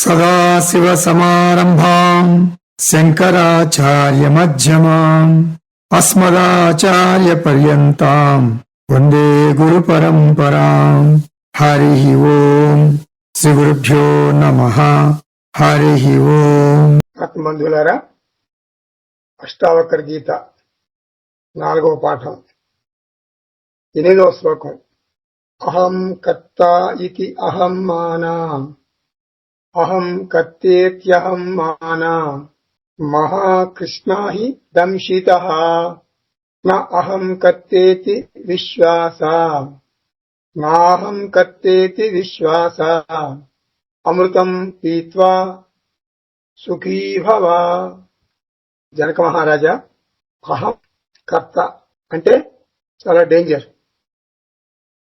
సదాశివసమారంభాం శంకరాచార్యమధ్యమాం అస్మదాచార్యపర్యంతాం వందే గురుపరంపరాం. హరి ఓం. శ్రీ గురుభ్యో నమః. హరి ఓం. ఆత్మబంధువులారా, అష్టావకర గీత 4వ పాఠం 8వ శ్లోకం. అహం కర్త ఇతి అహం మానా, అహం కర్తేత్యహం మానా, మహాకృష్ణా హి దంశితః న అహం కర్తేతి విశ్వాస, నాహం కర్తేతి విశ్వాస, అమృతం పీత్వా సుఖీ భవ. జనక మహారాజా, అహం కర్త అంటే చాలా డేంజర్.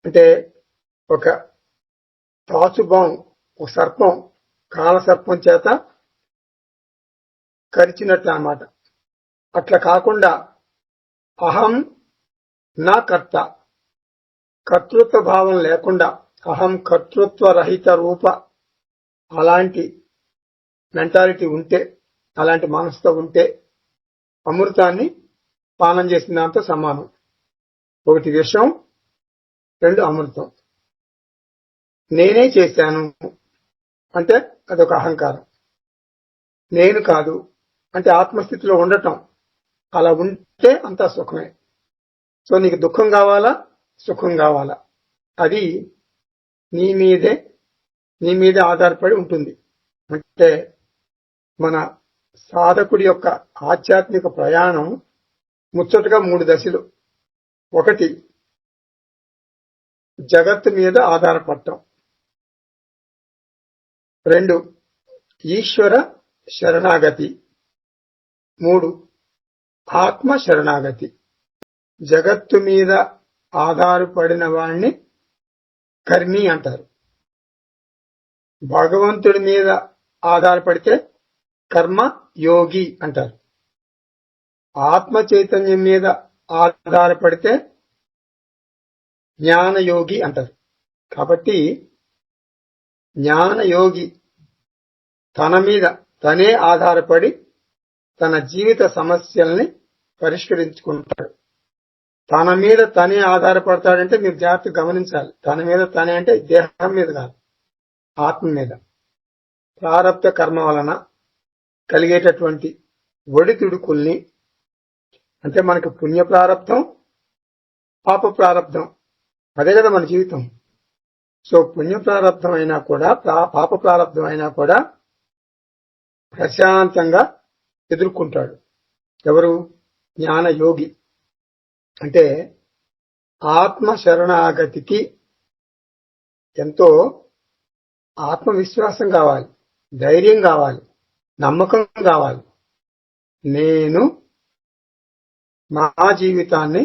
అంటే ఒక త్రాచుబాం, ఒక సర్పం, కాల సర్పం చేత కరిచినట్లు అన్నమాట. అట్లా కాకుండా అహం నా కర్త, కర్తృత్వ భావం లేకుండా, అహం కర్తృత్వ రహిత రూప అలాంటి మెంటాలిటీ ఉంటే, అలాంటి మనసుతో ఉంటే అమృతాన్ని పానం చేసిన దాంతో సమానం. ఒకటి విషం, 2 అమృతం. నేనే చేశాను అంటే అదొక అహంకారం. నేను కాదు అంటే ఆత్మస్థితిలో ఉండటం. అలా ఉంటే అంతా సుఖమే. సో నీకు దుఃఖం కావాలా, సుఖం కావాలా, అది నీ మీదే ఆధారపడి ఉంటుంది. అంటే మన సాధకుడి యొక్క ఆధ్యాత్మిక ప్రయాణం ముచ్చటగా 3 దశలు. 1 జగత్తు మీద ఆధారపడటం, 2 ఈశ్వర శరణాగతి, 3 ఆత్మ శరణాగతి. జగత్తు మీద ఆధారపడిన వాణ్ణి కర్మి అంటారు. భగవంతుడి మీద ఆధారపడితే కర్మ యోగి అంటారు. ఆత్మ చైతన్యం మీద ఆధారపడితే జ్ఞానయోగి అంటారు. కాబట్టి జ్ఞానయోగి తన మీద తనే ఆధారపడి తన జీవిత సమస్యల్ని పరిష్కరించుకుంటాడు. తన మీద తనే ఆధారపడతాడంటే మీరు జాగ్రత్తగా గమనించాలి. తన మీద తనే అంటే దేహం మీద కాదు, ఆత్మ మీద. ప్రారబ్ధ కర్మ వలన కలిగేటటువంటి ఒడిదుడుకుల్ని, అంటే మనకి పుణ్య ప్రారబ్ధం, పాప ప్రారబ్ధం, అదే కదా మన జీవితం. సో పుణ్య ప్రారబ్ధం అయినా కూడా, పాప ప్రారబ్ధం అయినా కూడా ప్రశాంతంగా ఎదుర్కొంటాడు. ఎవరు? జ్ఞానయోగి. అంటే ఆత్మ శరణాగతికి ఎంతో ఆత్మవిశ్వాసం కావాలి, ధైర్యం కావాలి, నమ్మకం కావాలి. నేను నా జీవితాన్ని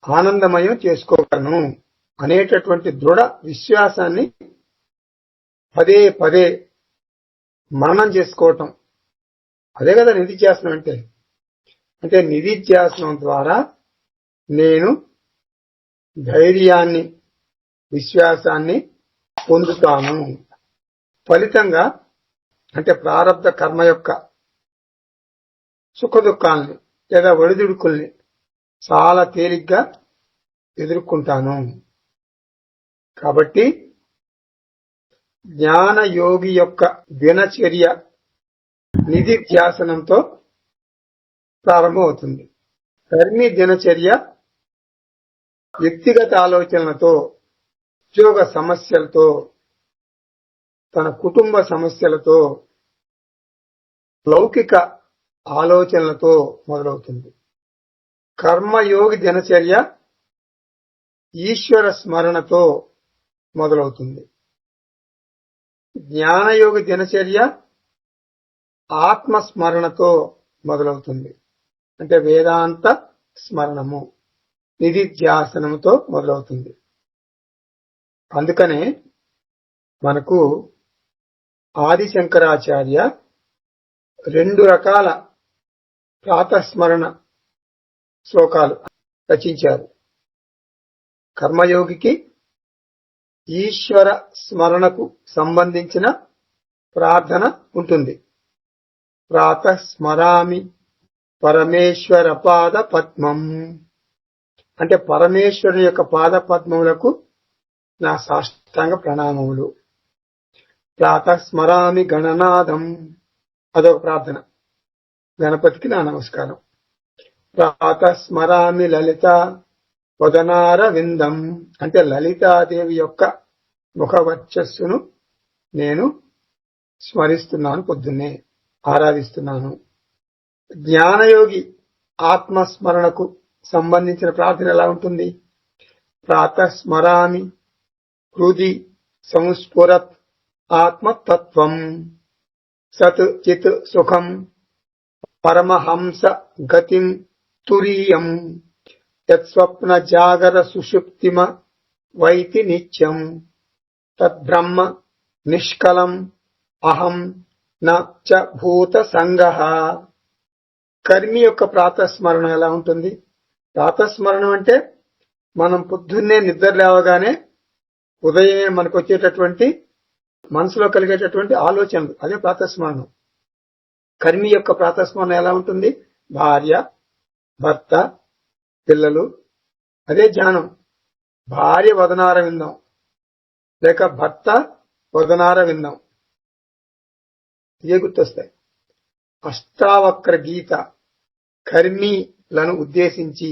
ఆనందమయం చేసుకోగలను అనేటటువంటి దృఢ విశ్వాసాన్ని పదే పదే మననం చేసుకోవటం. అదే కదా నిధిధ్యాసనం అంటే. అంటే నిధిధ్యాసనం ద్వారా నేను ధైర్యాన్ని, విశ్వాసాన్ని పొందుతాను. ఫలితంగా అంటే ప్రారబ్ధ కర్మ యొక్క సుఖ దుఃఖాలని లేదా ఒడిదుడుకుల్ని చాలా తేలిగ్గా ఎదుర్కొంటాను. కాబట్టి జ్ఞానయోగి యొక్క దినచర్య నిధిధ్యాసనంతో ప్రారంభమవుతుంది. కర్మి దినచర్య వ్యక్తిగత ఆలోచనలతో, ఉద్యోగ సమస్యలతో, తన కుటుంబ సమస్యలతో, లౌకిక ఆలోచనలతో మొదలవుతుంది. కర్మయోగి దినచర్య ఈశ్వర స్మరణతో మొదలవుతుంది. జ్ఞానయోగి దినచర్య ఆత్మస్మరణతో మొదలవుతుంది. అంటే వేదాంత స్మరణము, నిధిధ్యాసనముతో మొదలవుతుంది. అందుకనే మనకు ఆదిశంకరాచార్య 2 రకాల ప్రాతస్మరణ శ్లోకాలు రచించారు. కర్మయోగికి ఈశ్వర స్మరణకు సంబంధించిన ప్రార్థన ఉంటుంది. ప్రాతః స్మరామి పరమేశ్వర పాద పద్మం అంటే పరమేశ్వరుని యొక్క పాద పద్మములకు నా సాష్టాంగ ప్రణామములు. ప్రాతః స్మరామి గణనాథం అదొక ప్రార్థన, గణపతికి నా నమస్కారం. ప్రాతః స్మరామి లలిత వదనార విందం అంటే లలితాదేవి యొక్క ముఖవర్చస్సును నేను స్మరిస్తున్నాను, పొద్దున్నే ఆరాధిస్తున్నాను. జ్ఞానయోగి ఆత్మస్మరణకు సంబంధించిన ప్రార్థన ఎలా ఉంటుంది? ప్రాతః స్మరామి హృది సంస్ఫురత్ ఆత్మతత్వం సత్ చిత్ సుఖం పరమహంస గతిం తురీయం యత్స్వప్న జాగర సుషుప్తిమ వైతి నిత్యం తద్బ్రహ్మ నిష్కలం అహం నచ భూత సంగః. కర్మి యొక్క ప్రాతస్మరణ ఎలా ఉంటుంది? ప్రాతస్మరణం అంటే మనం పొద్దున్నే నిద్ర లేవగానే ఉదయమే మనకు వచ్చేటటువంటి మనసులో కలిగేటటువంటి ఆలోచనలు, అదే ప్రాతస్మరణం. కర్మి యొక్క ప్రాతస్మరణ ఎలా ఉంటుంది? భార్య, భర్త, పిల్లలు, అదే ధ్యానం. భార్య వదనార విందాం లేక భర్త వదనార విందాం, ఇవే గుర్తొస్తాయి. అష్టావక్ర గీత కర్మిలను ఉద్దేశించి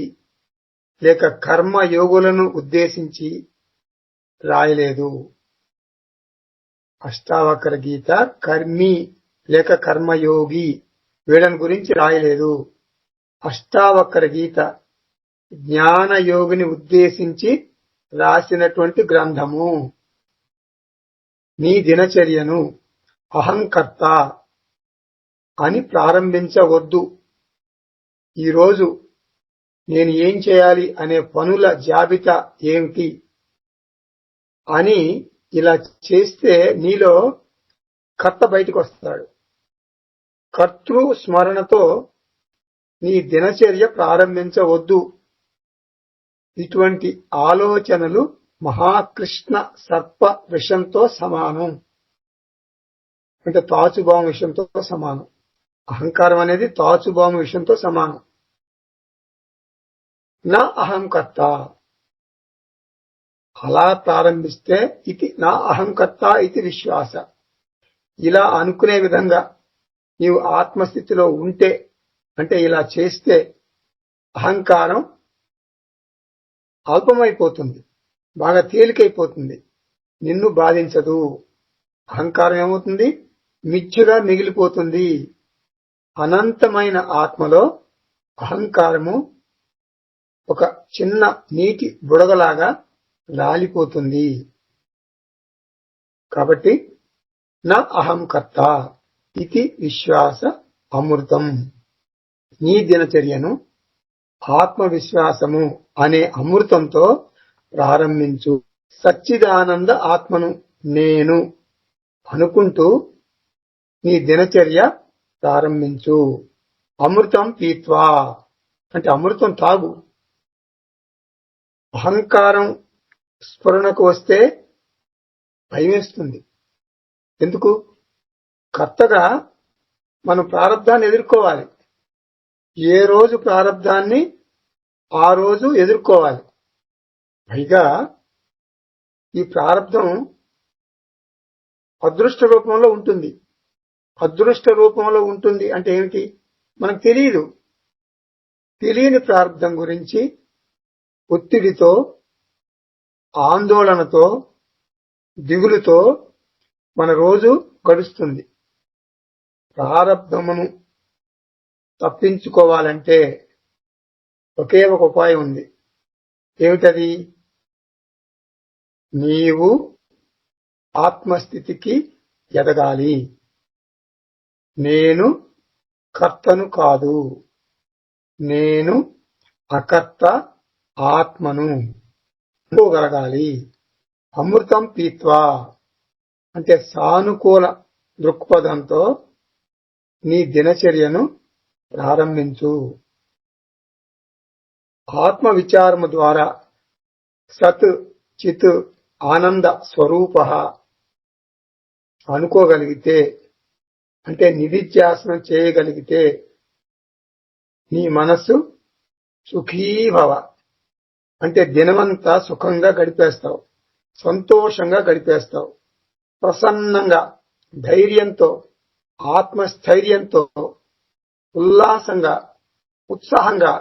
లేక కర్మయోగులను ఉద్దేశించి రాయలేదు. అష్టావక్ర గీత కర్మి లేక కర్మయోగి వీళ్ళని గురించి రాయలేదు. అష్టావక్ర గీత జ్ఞానయోగిని ఉద్దేశించి రాసినటువంటి గ్రంథము. నీ దినచర్యను అహంకర్త అని ప్రారంభించవద్దు. ఈరోజు నేను ఏం చేయాలి అనే పనుల జాబితా ఏమిటి అని ఇలా చేస్తే నీలో కర్త బయటకు వస్తాడు. కర్తృ స్మరణతో నీ దినచర్య ప్రారంభించవద్దు. ఇటువంటి ఆలోచనలు మహాకృష్ణ సర్ప విషంతో సమానం, అంటే తాచుబాము విషయంతో సమానం. అహంకారం అనేది తాచుబాము విషయంతో సమానం. నా అహంకర్త అలా ప్రారంభిస్తే ఇది నా అహంకర్త ఇది విశ్వాస. ఇలా అనుకునే విధంగా నీవు ఆత్మస్థితిలో ఉంటే, అంటే ఇలా చేస్తే అహంకారం అల్పమైపోతుంది, బాగా తేలికైపోతుంది, నిన్ను బాధించదు. అహంకారం ఏమవుతుంది? మిథ్యగా మిగిలిపోతుంది. అనంతమైన ఆత్మలో అహంకారము ఒక చిన్న నీటి బుడగలాగా రాలిపోతుంది. కాబట్టి నా అహంకర్త ఇది విశ్వాస అమృతం. నీ దినచర్యను ఆత్మవిశ్వాసము అనే అమృతంతో ప్రారంభించు. సచ్చిదానంద ఆత్మను నేను అనుకుంటూ నీ దినచర్య ప్రారంభించు. అమృతం పీత్వా అంటే అమృతం తాగు. అహంకారం స్ఫురణకు వస్తే భయమేస్తుంది. ఎందుకు? కర్తగా మనం ప్రారంధాన్ని ఎదుర్కోవాలి. ఏ రోజు ప్రారంధాన్ని ఆ రోజు ఎదుర్కోవాలి. పైగా ఈ ప్రారంధం అదృష్ట రూపంలో ఉంటుంది. అదృష్ట రూపంలో ఉంటుంది అంటే ఏమిటి? మనకు తెలియదు. తెలియని ప్రారంధం గురించి ఒత్తిడితో, ఆందోళనతో, దిగులుతో మన రోజు గడుస్తుంది. ప్రారంధమును తప్పించుకోవాలంటే ఒకే ఒక ఉపాయం ఉంది. ఏమిటది? నీవు ఆత్మస్థితికి ఎదగాలి. నేను కర్తను కాదు, నేను అకర్త ఆత్మను పోగలగాలి. అమృతం పీత్వా అంటే సానుకూల దృక్పథంతో నీ దినచర్యను ప్రారంభించు. ఆత్మ విచారము ద్వారా సత్ చిత్ ఆనంద స్వరూప అనుకోగలిగితే, అంటే నిధిధ్యాసనం చేయగలిగితే నీ మనస్సు సుఖీభవ, అంటే దినమంతా సుఖంగా గడిపేస్తావు, సంతోషంగా గడిపేస్తావు, ప్రసన్నంగా, ధైర్యంతో, ఆత్మస్థైర్యంతో, ఉల్లాసంగా, ఉత్సాహంగా,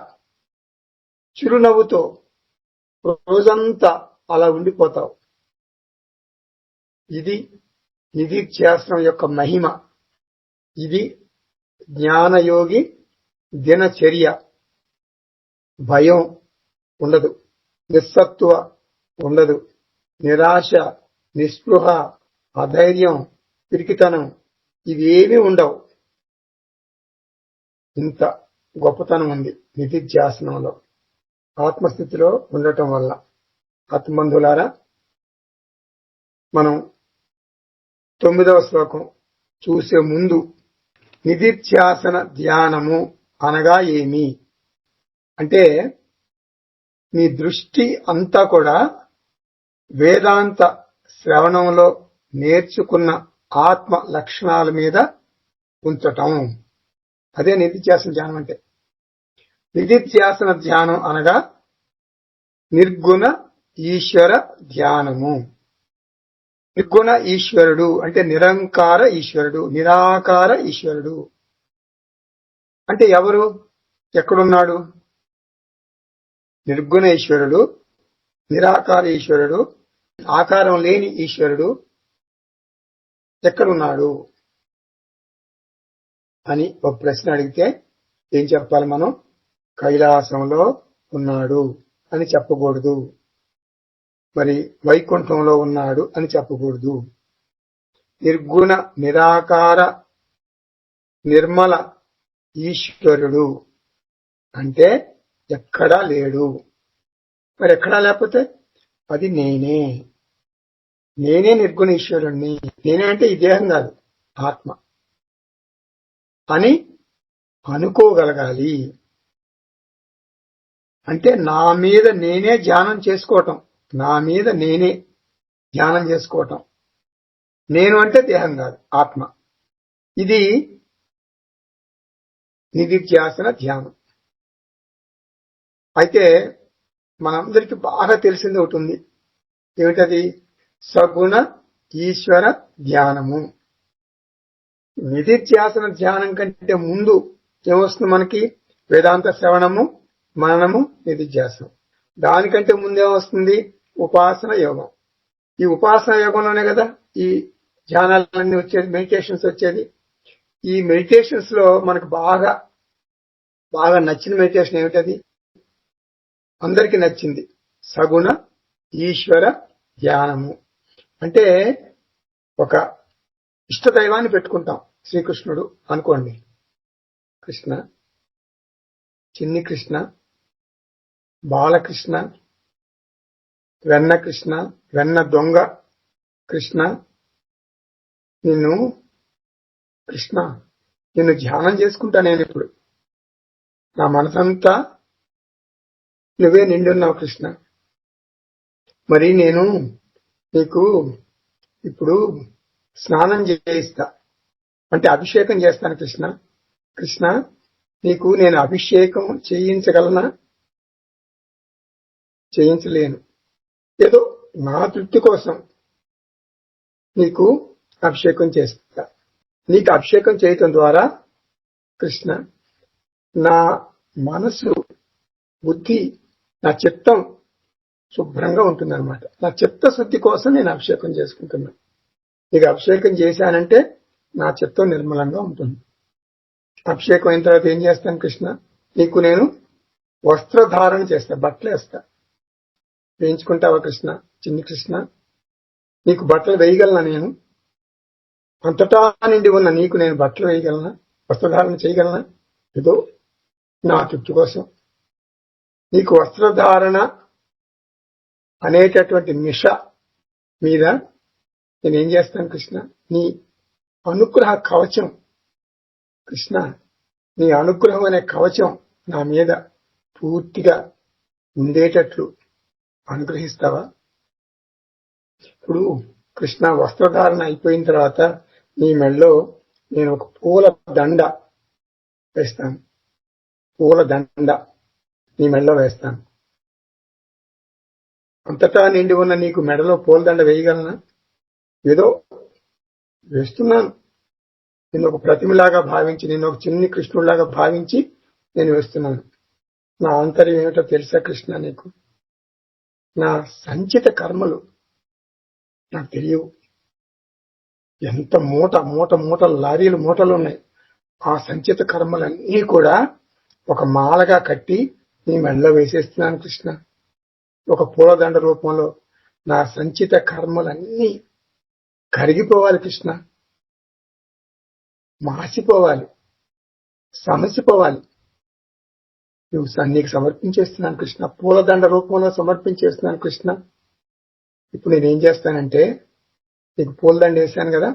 చిరునవ్వుతో రోజంతా అలా ఉండిపోతావు. ఇది నిధిధ్యాసనం యొక్క మహిమ. ఇది జ్ఞానయోగి దినచర్య. భయం ఉండదు, నిస్సత్తువ ఉండదు, నిరాశ, నిస్పృహ, అధైర్యం, పిరికితనం ఇవేమీ ఉండవు. ఇంత గొప్పతనం ఉంది నిధిధ్యాసనంలో, ఆత్మస్థితిలో ఉండటం వల్ల. ఆత్మబంధులారా, మనం 9వ శ్లోకం చూసే ముందు నిధిధ్యాసన ధ్యానము అనగా ఏమి అంటే, మీ దృష్టి అంతా కూడా వేదాంత శ్రవణంలో నేర్చుకున్న ఆత్మ లక్షణాల మీద ఉంచటం. అదే నిధిధ్యాసన ధ్యానం అంటే. నిధిధ్యాసన ధ్యానం అనగా నిర్గుణ ఈశ్వర ధ్యానము. నిర్గుణ ఈశ్వరుడు అంటే నిరంకార ఈశ్వరుడు, నిరాకార ఈశ్వరుడు. అంటే ఎవరు, ఎక్కడున్నాడు? నిర్గుణ ఈశ్వరుడు, నిరాకార ఈశ్వరుడు, ఆకారం లేని ఈశ్వరుడు ఎక్కడున్నాడు అని ఒక ప్రశ్న అడిగితే ఏం చెప్పాలి మనం? కైలాసంలో ఉన్నాడు అని చెప్పకూడదు, మరి వైకుంఠంలో ఉన్నాడు అని చెప్పకూడదు. నిర్గుణ నిరాకార నిర్మల ఈశ్వరుడు అంటే ఎక్కడా లేడు. మరి ఎక్కడా లేకపోతే అది నేనే. నేనే నిర్గుణ ఈశ్వరుణ్ణి. నేనే అంటే ఈ దేహం కాదు, ఆత్మ అని అనుకోగలగాలి. అంటే నా మీద నేనే ధ్యానం చేసుకోవటం, నా మీద నేనే ధ్యానం చేసుకోవటం. నేను అంటే దేహం కాదు, ఆత్మ. ఇది నిధిధ్యాసన ధ్యానం. అయితే మనందరికీ బాగా తెలిసింది ఒకటి ఉంది. ఏమిటది? సగుణ ఈశ్వర ధ్యానము. నిధిధ్యాసన ధ్యానం కంటే ముందు ఏమొస్తుంది మనకి? వేదాంత శ్రవణము, మననము, నిధిధ్యాసనం. దానికంటే ముందేమొస్తుంది? ఉపాసన యోగం. ఈ ఉపాసన యోగంలోనే కదా ఈ ధ్యానాలన్నీ వచ్చేది, మెడిటేషన్స్ వచ్చేది. ఈ మెడిటేషన్స్ లో మనకు బాగా బాగా నచ్చిన మెడిటేషన్ ఏమిటది? అందరికీ నచ్చింది సగుణ ఈశ్వర ధ్యానము. అంటే ఒక ఇష్టదైవాన్ని పెట్టుకుంటాం. శ్రీకృష్ణుడు అనుకోండి, కృష్ణ, చిన్ని కృష్ణ, బాలకృష్ణ, వెన్న కృష్ణ, వెన్న దొంగ కృష్ణ, నిన్ను కృష్ణ నిన్ను ధ్యానం చేసుకుంటా. నేను ఇప్పుడు నా మనసంతా నువ్వే నిండున్నావు కృష్ణ. మరి నేను నీకు ఇప్పుడు స్నానం చేయిస్తా, అంటే అభిషేకం చేస్తాను కృష్ణ. కృష్ణ, నీకు నేను అభిషేకం చేయించగలనా? చేయించలేను. ఏదో నా తృప్తి కోసం నీకు అభిషేకం చేస్తా. నీకు అభిషేకం చేయటం ద్వారా కృష్ణ నా మనసు, బుద్ధి, నా చిత్తం శుభ్రంగా ఉంటుందన్నమాట. నా చిత్తశుద్ధి కోసం నేను అభిషేకం చేసుకుంటున్నా. నీకు అభిషేకం చేశానంటే నా చిత్తం నిర్మలంగా ఉంటుంది. అభిషేకం అయిన తర్వాత ఏం చేస్తాను కృష్ణ? నీకు నేను వస్త్రధారణ చేస్తా, బట్టలు వేస్తా. వేయించుకుంటావా కృష్ణ? చిన్ని కృష్ణ, నీకు బట్టలు వేయగలనా? నేను అంతటా నిండి ఉన్న నీకు నేను బట్టలు వేయగలనా? వస్త్రధారణ చేయగలనా? ఏదో నా తృప్తి కోసం నీకు వస్త్రధారణ అనేటటువంటి మిష మీద నేనేం చేస్తాను కృష్ణ? నీ అనుగ్రహ కవచం కృష్ణ, నీ అనుగ్రహం అనే కవచం నా మీద పూర్తిగా ఉండేటట్లు అనుగ్రహిస్తావా? ఇప్పుడు కృష్ణ వస్త్రధారణ అయిపోయిన తర్వాత నీ మెడలో నేను ఒక పూల దండ వేస్తాను. పూల దండ నీ మెడలో వేస్తాను. అంతటా నిండి ఉన్న నీకు మెడలో పూలదండ వేయగలనా? ఏదో వేస్తున్నాను. నిన్ను ఒక ప్రతిమలాగా భావించి, నిన్ను ఒక చిన్ని కృష్ణుడిలాగా భావించి నేను వేస్తున్నాను. నా ఆంతర్యం ఏమిటో తెలుసా కృష్ణ నీకు? నా సంచిత కర్మలు నాకు తెలియవు. ఎంత మూటలు లారీలు మూటలు ఉన్నాయి. ఆ సంచిత కర్మలన్నీ కూడా ఒక మాలగా కట్టి నీ మెడలో వేసేస్తున్నాను కృష్ణ. ఒక పూలదండ రూపంలో నా సంచిత కర్మలన్నీ కరిగిపోవాలి కృష్ణ, మాసిపోవాలి, సమసిపోవాలి. నీకు సమర్పించేస్తున్నాను కృష్ణ. పూలదండ రూపంలో సమర్పించేస్తున్నాను కృష్ణ. ఇప్పుడు నేనేం చేస్తానంటే, నీకు పూలదండ వేశాను కదా,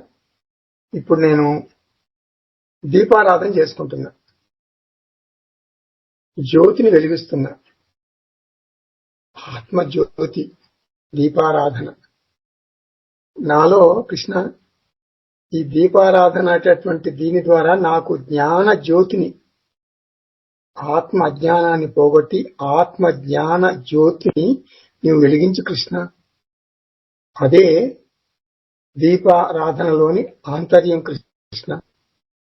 ఇప్పుడు నేను దీపారాధన చేసుకుంటున్నా, జ్యోతిని వెలిగిస్తున్నా. ఆత్మజ్యోతి దీపారాధన నాలో కృష్ణ. ఈ దీపారాధన అనేటటువంటి దీని ద్వారా నాకు జ్ఞాన జ్యోతిని, ఆత్మ అజ్ఞానాన్ని పోగొట్టి ఆత్మ జ్ఞాన జ్యోతిని నీవు వెలిగించు కృష్ణ. అదే దీపారాధనలోని ఆంతర్యం కృష్ణ.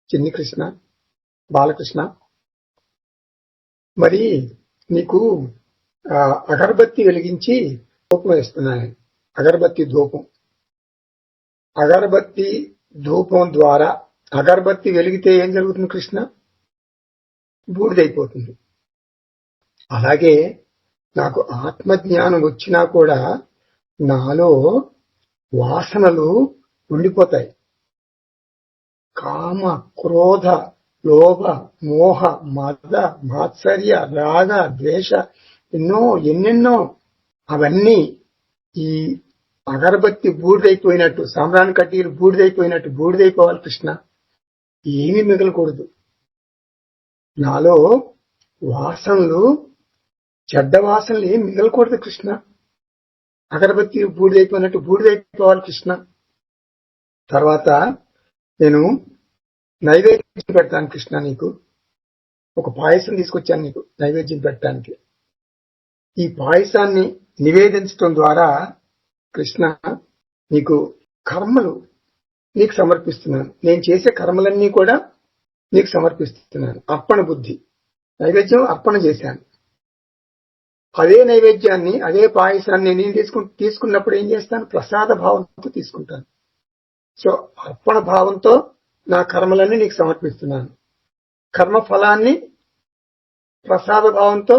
చిన్ని కృష్ణ, బాలకృష్ణ. మరి నీకు అగరబత్తి వెలిగించి ధూపం వేస్తున్నాను. అగరబత్తి ధూపం. అగరబత్తి ధూపం ద్వారా అగరబత్తి వెలిగితే ఏం జరుగుతుంది కృష్ణ? బూడిదైపోతుంది. అలాగే నాకు ఆత్మజ్ఞానం వచ్చినా కూడా నాలో వాసనలు ఉండిపోతాయి. కామ, క్రోధ, లోభ, మోహ, మద, మాత్సర్య, రాగ, ద్వేష, ఎన్నెన్నో అవన్నీ ఈ అగరబత్తి బూడిదైపోయినట్టు, సాంబ్రాణి కడ్డీలు బూడిదైపోయినట్టు బూడిదైపోవాలి కృష్ణ. ఏమీ మిగలకూడదు. నాలో వాసనలు, చెడ్డ వాసనలు ఏం మిగలకూడదు కృష్ణ. అగరబత్తి బూడిదైపోయినట్టు బూడిదైపోవాలి కృష్ణ. తర్వాత నేను నైవేద్యం పెడతాను కృష్ణ. నీకు ఒక పాయసం తీసుకొచ్చాను నీకు నైవేద్యం పెట్టడానికి. ఈ పాయసాన్ని నివేదించడం ద్వారా కృష్ణ నీకు కర్మలు నీకు సమర్పిస్తున్నాను. నేను చేసే కర్మలన్నీ కూడా నీకు సమర్పిస్తున్నాను. అర్పణ బుద్ధి. నైవేద్యం అర్పణ చేశాను. అదే నైవేద్యాన్ని, అదే పాయసాన్ని నేను తీసుకున్నప్పుడు ఏం చేస్తాను? ప్రసాద భావంతో తీసుకుంటాను. సో అర్పణ భావంతో నా కర్మలన్నీ నీకు సమర్పిస్తున్నాను. కర్మ ఫలాన్ని ప్రసాద భావంతో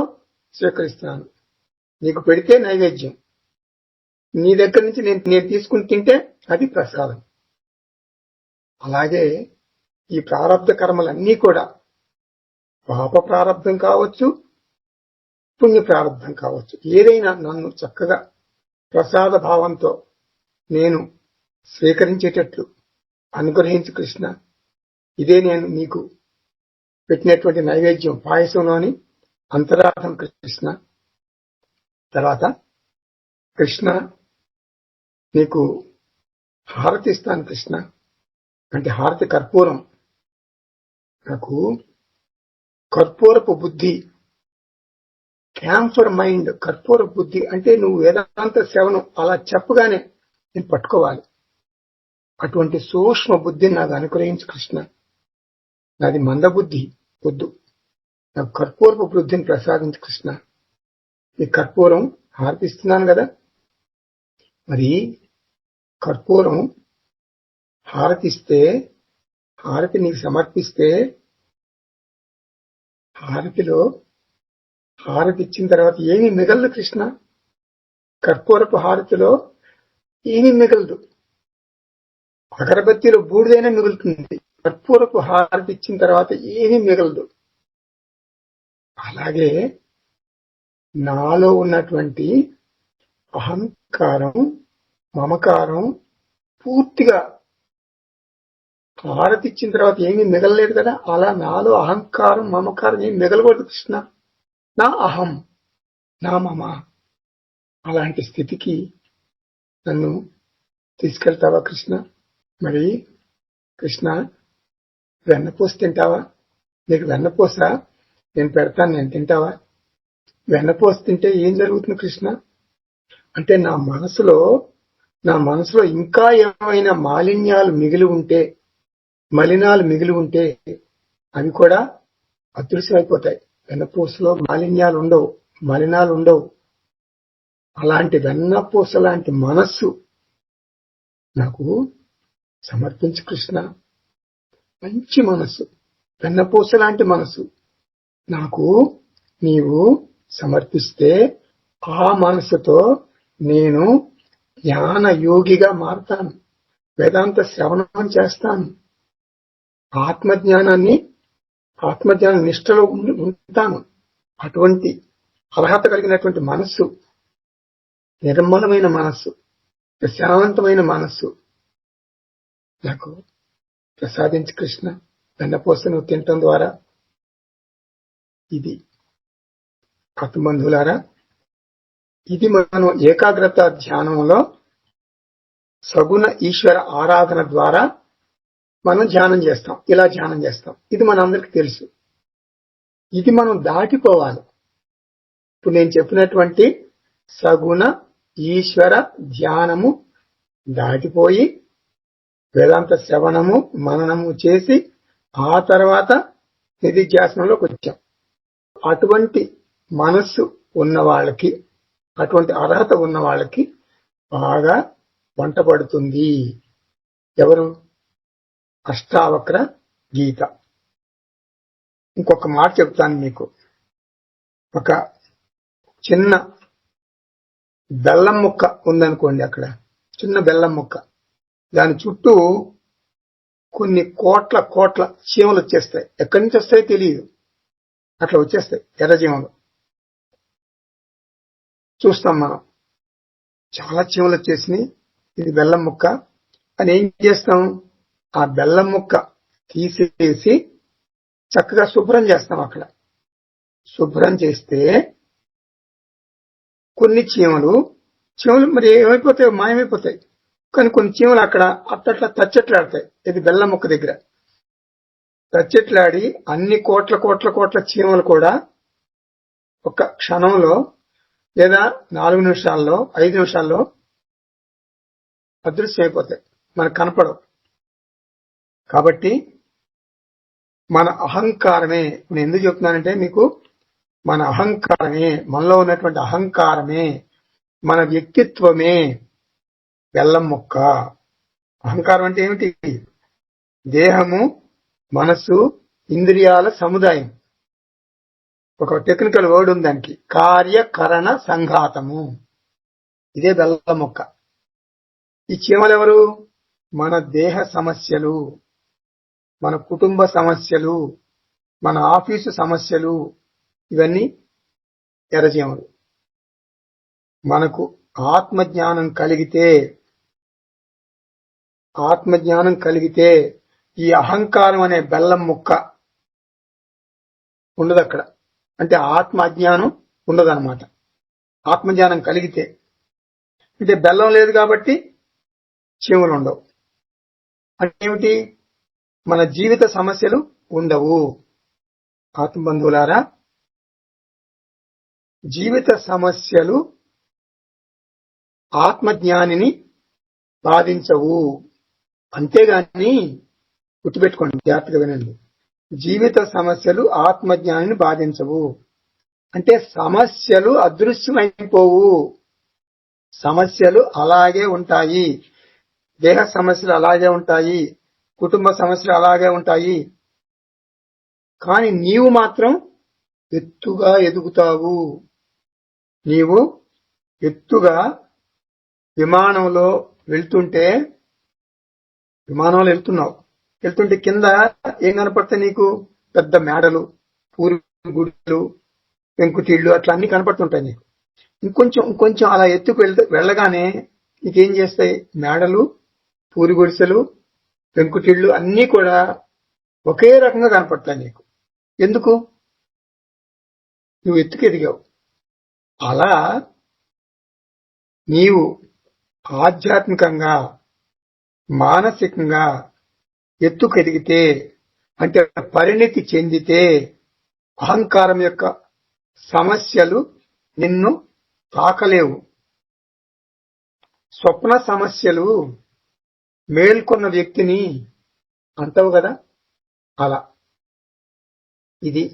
స్వీకరిస్తున్నాను. నీకు పెడితే నైవేద్యం, నీ దగ్గర నుంచి నేను తీసుకుని తింటే అది ప్రసాదం. అలాగే ఈ ప్రారబ్ధ కర్మలన్నీ కూడా పాప ప్రారబ్ధం కావచ్చు, పుణ్య ప్రారబ్ధం కావచ్చు, ఏదైనా నన్ను చక్కగా ప్రసాద భావంతో నేను స్వీకరించేటట్లు అనుగ్రహించు కృష్ణ. ఇదే నేను నీకు పెట్టినటువంటి నైవేద్యం, పాయసంలోని అంతరార్థం కృష్ణ. తర్వాత కృష్ణ నీకు హారతి ఇస్తాను కృష్ణ. అంటే హారతి కర్పూరం. నాకు కర్పూరపు బుద్ధి, క్యాంఫర్ మైండ్. కర్పూర బుద్ధి అంటే నువ్వు వేదాంత శ్రవణం అలా చెప్పగానే నేను పట్టుకోవాలి. అటువంటి సూక్ష్మ బుద్ధిని నాకు అనుగ్రహించు కృష్ణ. నాది మందబుద్ధి వద్దు, నాకు కర్పూరపు బుద్ధిని ప్రసాదించు కృష్ణ. ఈ కర్పూరం హారతిస్తున్నాను కదా, మరి కర్పూరం హారతిస్తే, హారతి నీకు సమర్పిస్తే, హారతి ఇచ్చిన తర్వాత ఏమీ మిగలదు కృష్ణ. కర్పూరపు హారతిలో ఏమీ మిగలదు. అగరబత్తిలో బూడిదైనా మిగులుతుంది, కర్పూరపు హారతి ఇచ్చిన తర్వాత ఏమీ మిగలదు. అలాగే నాలో ఉన్నటువంటి అహంకారం, మమకారం పూర్తిగా హారతి ఇచ్చిన తర్వాత ఏమీ మిగలలేదు కదా, అలా నాలో అహంకారం, మమకారం ఏమి మిగలకూడదు కృష్ణ. నా అహం, నా మమ అలాంటి స్థితికి నన్ను తీసుకెళ్తావా కృష్ణ? మరి కృష్ణ, వెన్నపూస తింటావా? నీకు వెన్నపూస నేను పెడతాను, నేను తింటావా? వెన్నపూస తింటే ఏం జరుగుతుంది కృష్ణ అంటే, నా మనసులో ఇంకా ఏమైనా మలినాలు మిగిలి ఉంటే అవి కూడా అదృశ్యమైపోతాయి. వెన్నపూసలో మలినాలు ఉండవు. అలాంటి వెన్నపూస లాంటి మనస్సు నాకు సమర్పించు కృష్ణ. మంచి మనస్సు, వెన్నపూస లాంటి మనస్సు నాకు నీవు సమర్పిస్తే ఆ మనస్సుతో నేను జ్ఞాన యోగిగా మారుతాను, వేదాంత శ్రవణం చేస్తాను, ఆత్మజ్ఞాన నిష్టలో ఉంటాను. అటువంటి అర్హత కలిగినటువంటి మనస్సు, నిర్మలమైన మనస్సు, ప్రశాంతమైన మనస్సు నాకు ప్రసాదించు కృష్ణ. వెన్నపూస నువ్వు తినటం ద్వారా. ఇది ఆత్మబంధువులారా, ఇది మనం ఏకాగ్రత ధ్యానంలో సగుణ ఈశ్వర ఆరాధన ద్వారా మనం ధ్యానం చేస్తాం. ఇలా ధ్యానం చేస్తాం. ఇది మనందరికీ తెలుసు. ఇది మనం దాటిపోవాలి. ఇప్పుడు నేను చెప్పినటువంటి సగుణ ఈశ్వర ధ్యానము దాటిపోయి వేదాంత శ్రవణము మననము చేసి ఆ తర్వాత నిధిధ్యాసనంలోకి వచ్చాం. అటువంటి మనస్సు ఉన్న వాళ్ళకి, అటువంటి అర్హత ఉన్న వాళ్ళకి బాగా వంట పడుతుంది. ఎవరు? అష్టావక్ర గీత. ఇంకొక మాట చెప్తాను మీకు. ఒక చిన్న బెల్లం ముక్క ఉందనుకోండి, అక్కడ చిన్న బెల్లం ముక్క, దాని చుట్టూ కొన్ని కోట్ల చీమలు వచ్చేస్తాయి. ఎక్కడి నుంచి వస్తాయో తెలియదు, అట్లా వచ్చేస్తాయి ఎర్రచీమలు. చూస్తాం మనం, చాలా చీమలు వచ్చేసినాయి, ఇది బెల్లం ముక్క అని. ఏం చేస్తాం? ఆ బెల్లం ముక్క తీసేసి చక్కగా శుభ్రం చేస్తాం. అక్కడ శుభ్రం చేస్తే కొన్ని చీమలు మరి ఏమైపోతాయి? మాయమైపోతాయి. కానీ కొన్ని చీమలు అక్కడ అట్లా తచ్చెట్లాడతాయి. ఇది బెల్లం ముక్క దగ్గర తచ్చెట్లాడి అన్ని కోట్ల చీమలు కూడా ఒక క్షణంలో లేదా 4 నిమిషాల్లో 5 నిమిషాల్లో అదృశ్యం అయిపోతాయి, మనకు కనపడవు. కాబట్టి మన అహంకారమే, నేను ఎందుకు చెప్తున్నానంటే మీకు, మన అహంకారమే, మనలో ఉన్నటువంటి అహంకారమే, మన వ్యక్తిత్వమే బెల్లం ముక్క. అహంకారం అంటే ఏమిటి? దేహము, మనసు, ఇంద్రియాల సముదాయం. ఒక టెక్నికల్ వర్డ్ ఉంది దానికి, కార్యకరణ సంఘాతము. ఇదే బెల్లం ముక్క. ఈ చీమలు ఎవరు? మన దేహ సమస్యలు, మన కుటుంబ సమస్యలు, మన ఆఫీసు సమస్యలు, ఇవన్నీ ఎర్రచీమలు. మనకు ఆత్మజ్ఞానం కలిగితే ఈ అహంకారం అనే బెల్లం ముక్క ఉండదు అక్కడ. అంటే ఆత్మ అజ్ఞానం ఉండదన్నమాట. ఆత్మజ్ఞానం కలిగితే, అంటే బెల్లం లేదు కాబట్టి చీమలు ఉండవు. అంటే ఏమిటి? మన జీవిత సమస్యలు ఉండవు. ఆత్మబంధువులారా, జీవిత సమస్యలు ఆత్మజ్ఞానిని బాధించవు. అంతేగాని గుర్తుపెట్టుకోండి, జాగ్రత్తగా వినండి. జీవిత సమస్యలు ఆత్మజ్ఞానిని బాధించవు. అంటే సమస్యలు అదృశ్యమైపోవు, సమస్యలు అలాగే ఉంటాయి. దేహ సమస్యలు అలాగే ఉంటాయి, కుటుంబ సమస్యలు అలాగే ఉంటాయి. కానీ నీవు మాత్రం ఎత్తుగా ఎదుగుతావు. నీవు ఎత్తుగా విమానంలో వెళ్తుంటే కింద ఏం కనపడతాయి నీకు? పెద్ద మేడలు, పూరి గుడులు, పెంకుటిళ్లు, అట్లా అన్ని కనపడుతుంటాయి నీకు. ఇంకొంచెం అలా ఎత్తుకు వెళ్ళగానే నీకేం చేస్తాయి? మేడలు, పూరి గుడిసెలు, పెంకుటిళ్లు అన్నీ కూడా ఒకే రకంగా కనపడతాయి నీకు. ఎందుకు? నువ్వు ఎత్తుకు ఎదిగావు. అలా నీవు ఆధ్యాత్మికంగా మానసికంగా ఎత్తుకెదిగితే అంటే పరిణితి చెందితే అహంకారం యొక్క సమస్యలు నిన్ను తాకలేవు. స్వప్న సమస్యలు మేల్కొన్న వ్యక్తిని అంటావు కదా, అలా ఇది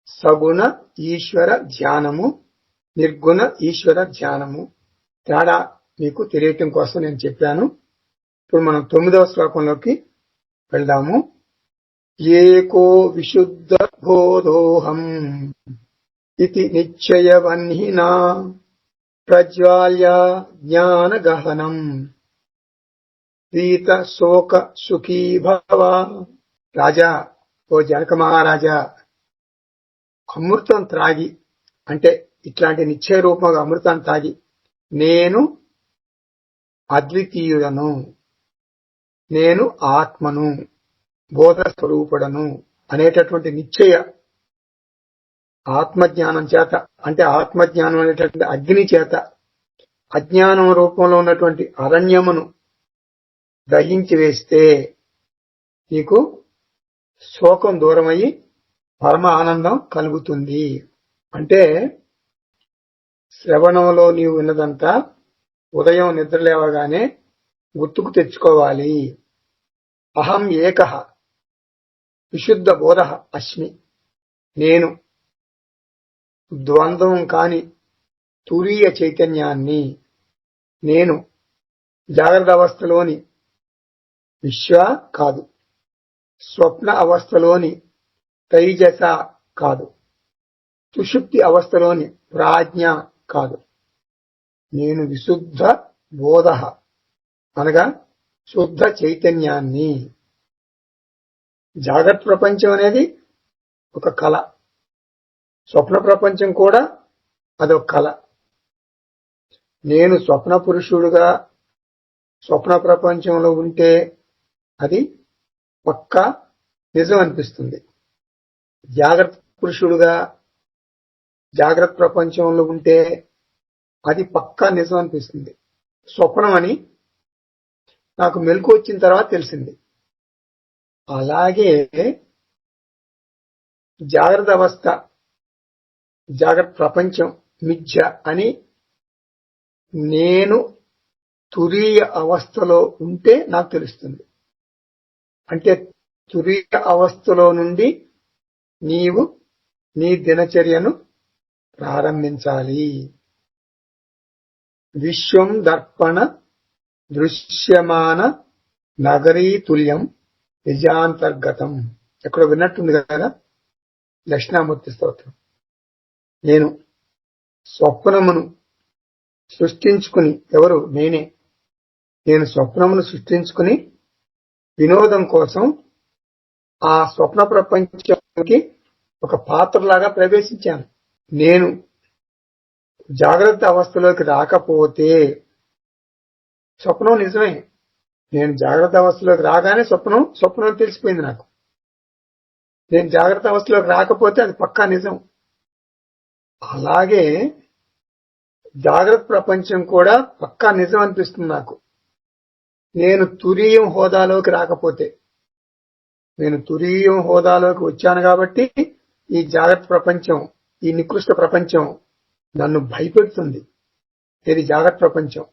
సగుణ ఈశ్వర ధ్యానము, నిర్గుణ ఈశ్వర ధ్యానము తేడా మీకు తెలియటం కోసం నేను చెప్పాను. ఇప్పుడు మనం 9వ శ్లోకంలోకి వెళ్దాము. ఏకో విశుద్ధ బోధోహం ఇతి నిశ్చయవన్హినా ప్రజ్వాల్య జ్ఞాన గహనం ప్రీత శోక సుఖీ భవ. రాజా, ఓ జనక మహారాజా, అమృతం త్రాగి అంటే ఇట్లాంటి నిశ్చయ రూపంగా అమృతాన్ని తాగి నేను అద్వితీయుడను, నేను ఆత్మను, బోధ స్వరూపుడను అనేటటువంటి నిశ్చయ ఆత్మజ్ఞానం చేత, అంటే ఆత్మజ్ఞానం అనేటటువంటి అగ్ని చేత అజ్ఞానం రూపంలో ఉన్నటువంటి అరణ్యమును దహించి వేస్తే నీకు శోకం దూరమయ్యి పరమ ఆనందం కలుగుతుంది. అంటే శ్రవణంలో నీవు విన్నదంతా ఉదయం నిద్రలేవగానే గుర్తుకు తెచ్చుకోవాలి. అహం ఏకః విశుద్ధ బోధః అస్మి, నేను ద్వంద్వం కాని తురీయ చైతన్యాన్ని, నేను జాగ్రత్త అవస్థలోని విశ్వ కాదు, స్వప్న అవస్థలోని తైజస కాదు, సుషుప్తి అవస్థలోని ప్రాజ్ఞ కాదు, నేను విశుద్ధ బోధః అనగా శుద్ధ చైతన్యాన్ని. జాగ్రత్త ప్రపంచం అనేది ఒక కళ, స్వప్న ప్రపంచం కూడా అదొక కళ. నేను స్వప్న పురుషుడుగా స్వప్న ప్రపంచంలో ఉంటే అది పక్కా నిజం అనిపిస్తుంది. జాగ్రత్త పురుషుడుగా జాగ్రత్త ప్రపంచంలో ఉంటే అది పక్కా నిజం అనిపిస్తుంది. స్వప్నం అని నాకు మెలకు వచ్చిన తర్వాత తెలిసింది. అలాగే జాగ్రత్త అవస్థ, జాగ్రత్త ప్రపంచం మిథ్య అని నేను తురీయ అవస్థలో ఉంటే నాకు తెలుస్తుంది. అంటే తురీయ అవస్థలో నుండి నీవు నీ దినచర్యను ప్రారంభించాలి. విశ్వం దర్పణ దృశ్యమాన నగరీ తుల్యం నిజాంతర్గతం, ఎక్కడో విన్నట్టుంది కదా దక్షిణామూర్తి స్తోత్రం. నేను స్వప్నమును సృష్టించుకుని, ఎవరు? నేనే. నేను స్వప్నమును సృష్టించుకుని వినోదం కోసం ఆ స్వప్న ప్రపంచానికి ఒక పాత్రలాగా ప్రవేశించాను. నేను జాగ్రత్త అవస్థలోకి రాకపోతే స్వప్నం నిజమే. నేను జాగ్రత్త అవస్థలోకి రాగానే స్వప్నం తెలిసిపోయింది నాకు. నేను జాగ్రత్త అవస్థలోకి రాకపోతే అది పక్కా నిజం. అలాగే జాగ్రత్త ప్రపంచం కూడా పక్కా నిజం అనిపిస్తుంది నాకు. నేను తురీయం హోదాలోకి రాకపోతే, నేను తురీయం హోదాలోకి వచ్చాను కాబట్టి ఈ జాగ్రత్త ప్రపంచం, ఈ నికృష్ట ప్రపంచం నన్ను భయపెడుతుంది. ఇది జాగ్రత్త ప్రపంచం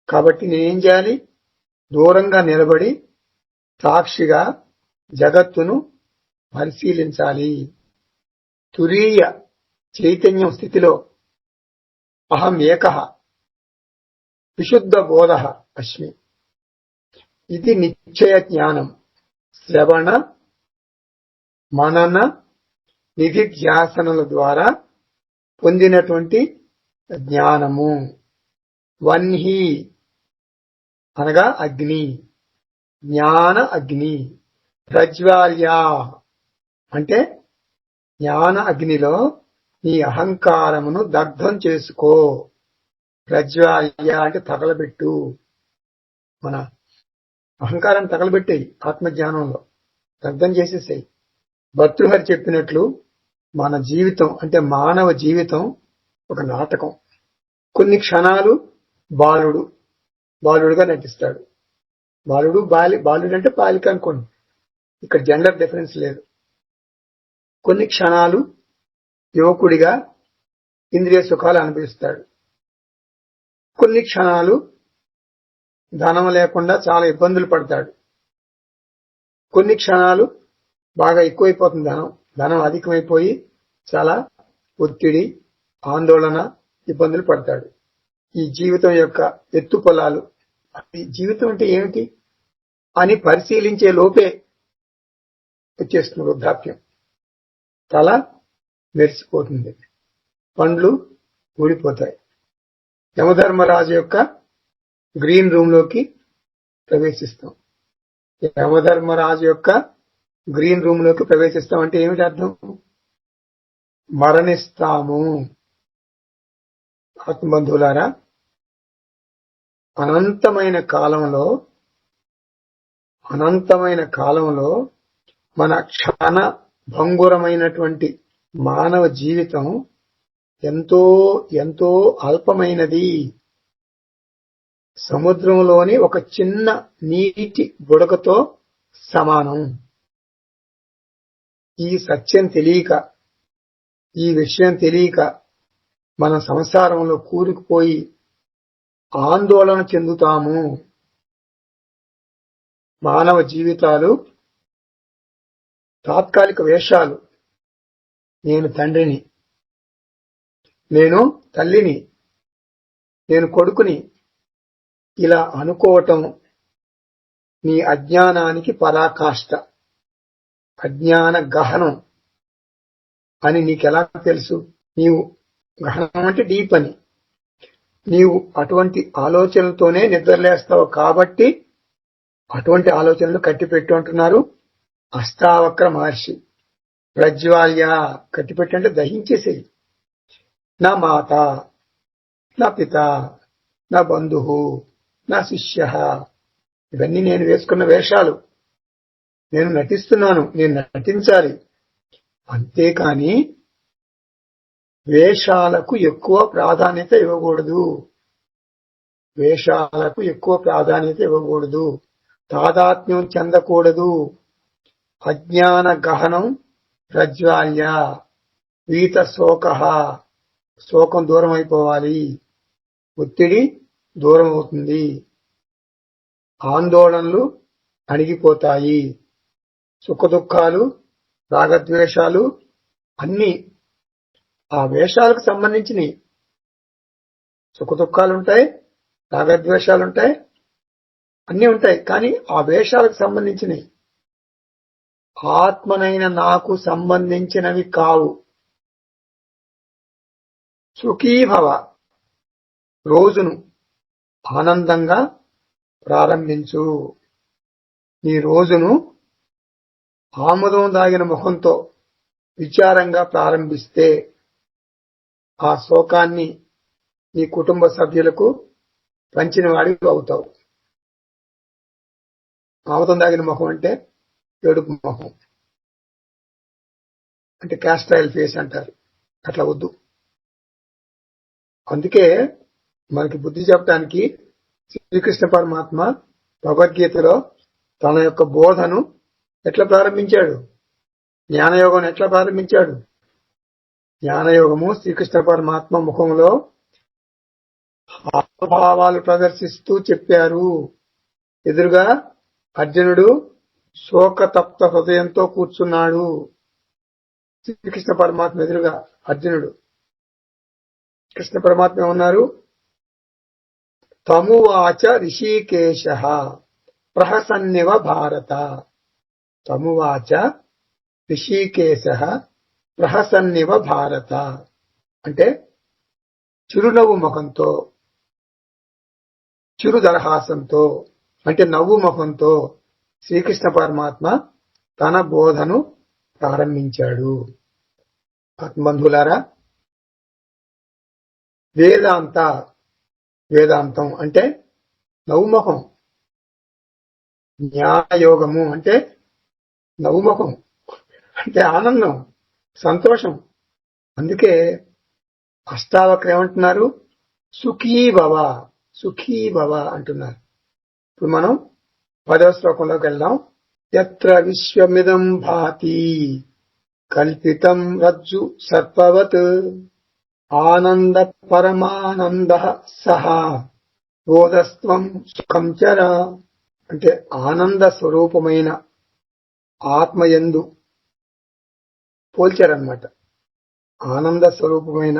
కాబట్టి నేనేం చేయాలి? దూరంగా నిలబడి సాక్షిగా జగత్తును పరిశీలించాలి. తురీయ చైతన్యం స్థితిలో అహం ఏకః విశుద్ధ బోధః అస్మి. ఇది నిశ్చయ జ్ఞానం. శ్రవణ మనన నిధిధ్యాసనల ద్వారా పొందినటువంటి జ్ఞానము. వన్హి అనగా అగ్ని, జ్ఞాన అగ్ని. ప్రజ్వాల్య అంటే జ్ఞాన అగ్నిలో నీ అహంకారమును దగ్ధం చేసుకో. ప్రజ్వాల్య అంటే తగలబెట్టు. మన అహంకారాన్ని తగలబెట్టేయి, ఆత్మజ్ఞానంలో దగ్ధం చేసేసాయి. భర్తృహరి చెప్పినట్లు మన జీవితం అంటే మానవ జీవితం ఒక నాటకం. కొన్ని క్షణాలు బాలుడు, బాలుడుగా నటిస్తాడు. బాలుడు అంటే బాలిక అనుకోండి, ఇక్కడ జెండర్ డిఫరెన్స్ లేదు. కొన్ని క్షణాలు యువకుడిగా ఇంద్రియ సుఖాలు అనుభవిస్తాడు. కొన్ని క్షణాలు ధనం లేకుండా చాలా ఇబ్బందులు పడతాడు. కొన్ని క్షణాలు బాగా ఎక్కువైపోతుంది, ధనం అధికమైపోయి చాలా ఒత్తిడి, ఆందోళన, ఇబ్బందులు పడతాడు. ఈ జీవితం యొక్క ఎత్తుపొలాలు, ఈ జీవితం అంటే ఏమిటి అని పరిశీలించే లోపే వచ్చేస్తుంది వృద్ధాప్యం. తల మెరిసిపోతుంది, పండ్లు ఊడిపోతాయి. యమధర్మరాజు యొక్క గ్రీన్ రూమ్ లోకి ప్రవేశిస్తాం. యమధర్మరాజు యొక్క గ్రీన్ రూమ్ లోకి ప్రవేశిస్తాం అంటే ఏమిటి అర్థం? మరణిస్తాము. ఆత్మబంధువులారా, అనంతమైన కాలంలో మన క్షణ భంగురమైనటువంటి మానవ జీవితం ఎంతో ఎంతో అల్పమైనది. సముద్రంలోని ఒక చిన్న నీటి బుడగతో సమానం. ఈ సత్యం తెలియక, ఈ విషయం తెలియక మన సంసారంలో కూరుకుపోయి ఆందోళన చెందుతాము. మానవ జీవితాలు తాత్కాలిక వేషాలు. నేను తండ్రిని, నేను తల్లిని, నేను కొడుకుని ఇలా అనుకోవటం నీ అజ్ఞానానికి పరాకాష్ట, అజ్ఞాన గహనం అని నీకెలా తెలుసు? నీవు గహనం అంటే డీప్ అని. నీవు అటువంటి ఆలోచనలతోనే నిద్రలేస్తావు కాబట్టి అటువంటి ఆలోచనలు కట్టిపెట్టు అంటున్నారు అష్టావక్ర మహర్షి. ప్రజ్వాల్య, కట్టిపెట్టి అంటే దహించేసేయి. నా మాత, నా పిత, నా బంధువు, నా శిష్య, ఇవన్నీ నేను వేసుకున్న వేషాలు. నేను నటిస్తున్నాను, నేను నటించాలి. అంతేకాని వేషాలకు ఎక్కువ ప్రాధాన్యత ఇవ్వకూడదు. వేషాలకు ఎక్కువ ప్రాధాన్యత ఇవ్వకూడదు. తాదాత్మ్యం చెందకూడదు. అజ్ఞాన గహనం ప్రజ్వాల్య, వీత శోక, శోకం దూరం అయిపోవాలి, ఒత్తిడి దూరం అవుతుంది, ఆందోళనలు అణిగిపోతాయి, సుఖదుఖాలు, రాగద్వేషాలు అన్ని ఆ వేషాలకు సంబంధించినవి. సుఖదుఖాలుంటాయి, రాగద్వేషాలుంటాయి, అన్ని ఉంటాయి. కానీ ఆ వేషాలకు సంబంధించినవి. ఆత్మనైన నాకు సంబంధించినవి కావు. సుఖీభవ, రోజును ఆనందంగా ప్రారంభించు. నీ రోజును ఆముదం దాగిన ముఖంతో విచారంగా ప్రారంభిస్తే ఆ శోకాన్ని నీ కుటుంబ సభ్యులకు పంచిన వాడివి అవుతావు. ఆముదం దాగిన ముఖం అంటే ఏడుపు ముఖం, అంటే క్యాస్ట్రైల్ ఫేస్ అంటారు. అట్లా వద్దు. అందుకే మనకి బుద్ధి చెప్పడానికి శ్రీకృష్ణ పరమాత్మ భగవద్గీతలో తన యొక్క బోధను ఎట్లా ప్రారంభించాడు? జ్ఞానయోగం ఎట్లా ప్రారంభించాడు? జ్ఞానయోగము శ్రీకృష్ణ పరమాత్మ ముఖంలో హావభావాలు ప్రదర్శిస్తూ చెప్పారు. ఎదురుగా అర్జునుడు శోకతప్త హృదయంతో కూర్చున్నాడు. శ్రీకృష్ణ పరమాత్మ ఎదురుగా అర్జునుడు. కృష్ణ పరమాత్మ ఏమన్నారు? తమువాచ రిషికేశ ప్రహసన్నివ భారత. తమువాచ రిషికేశ ప్రహసన్నివ భారత అంటే చిరునవ్వు ముఖంతో, చిరుదరహాసంతో, అంటే నవ్వు ముఖంతో శ్రీకృష్ణ పరమాత్మ తన బోధను ప్రారంభించాడు. ఆత్మబంధువులారా, వేదాంతం అంటే నవ్వుముఖం. జ్ఞానయోగము అంటే నవ్వుముఖం, అంటే ఆనందం, సంతోషం. అందుకే అష్టావక్ర ఏమంటున్నారు? సుఖీ భవ, సుఖీ భవ అంటున్నారు. ఇప్పుడు మనం 10వ శ్లోకంలోకి వెళ్దాం. యత్ర విశ్వమిదం భాతి కల్పితం రజ్జు సర్పవత్ ఆనంద పరమానంద సహ బోధస్త్వం సుఖం చర. అంటే ఆనంద స్వరూపమైన ఆత్మయందు పోల్చారన్నమాట. ఆనంద స్వరూపమైన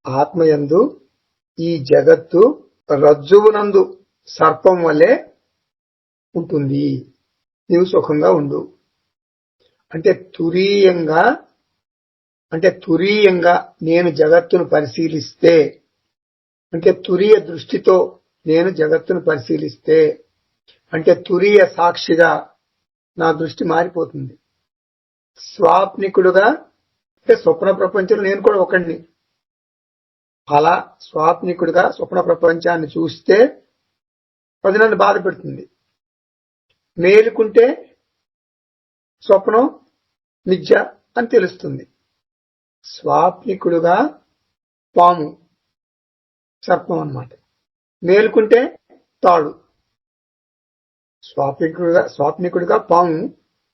ఆత్మయందు ఈ జగత్తు రజ్జువునందు సర్పం వలె ఉంటుంది, నీవు సుఖంగా ఉండు. అంటే తురీయంగా నేను జగత్తును పరిశీలిస్తే, అంటే తురీయ దృష్టితో నేను జగత్తును పరిశీలిస్తే, అంటే తురీయ సాక్షిగా నా దృష్టి మారిపోతుంది. స్వాప్నికుడుగా అంటే స్వప్న ప్రపంచంలో నేను కూడా ఒకడిని. అలా స్వాప్నికుడిగా స్వప్న ప్రపంచాన్ని చూస్తే అది నన్ను బాధ పెడుతుంది. మేలుకుంటే స్వప్నం మిథ్య అని తెలుస్తుంది. స్వాప్నికుడుగా పాము సర్పం అన్నమాట, మేలుకుంటే తాడు. స్వాప్నికుడిగా పాము,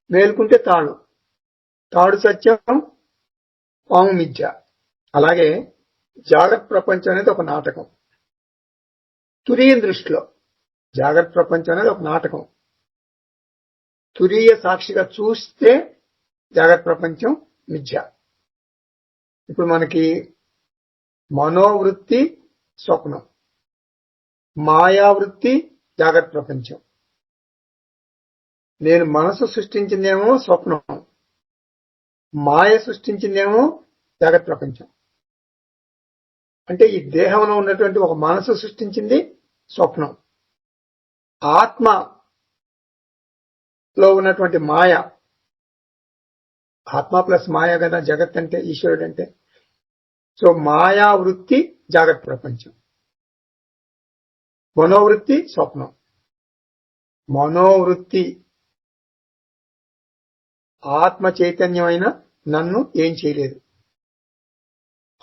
మేలుకుంటే తాడు. తాడు సత్యం, పాము మిథ్య. అలాగే జాగ్రత్త ప్రపంచం అనేది ఒక నాటకం. తురీయ దృష్టిలో జాగ్రత్త ప్రపంచం అనేది ఒక నాటకం. తురీయ సాక్షిగా చూస్తే జాగ్రత్త ప్రపంచం మిథ్య. ఇప్పుడు మనకి మనోవృత్తి స్వప్నం, మాయావృత్తి జాగ్రత్త ప్రపంచం. నేను మనసు సృష్టించిందేమో స్వప్నం, మాయ సృష్టించిందేమో జాగ్రత్త ప్రపంచం. అంటే ఈ దేహంలో ఉన్నటువంటి ఒక మనసు సృష్టించింది స్వప్నం, ఆత్మలో ఉన్నటువంటి మాయ. ఆత్మ ప్లస్ మాయ కదా జగత్ అంటే, ఈశ్వరుడు అంటే. సో మాయావృత్తి జాగ్రత్త ప్రపంచం, మనోవృత్తి స్వప్నం. మనోవృత్తి ఆత్మ చైతన్యమైన నన్ను ఏం చేయలేదు.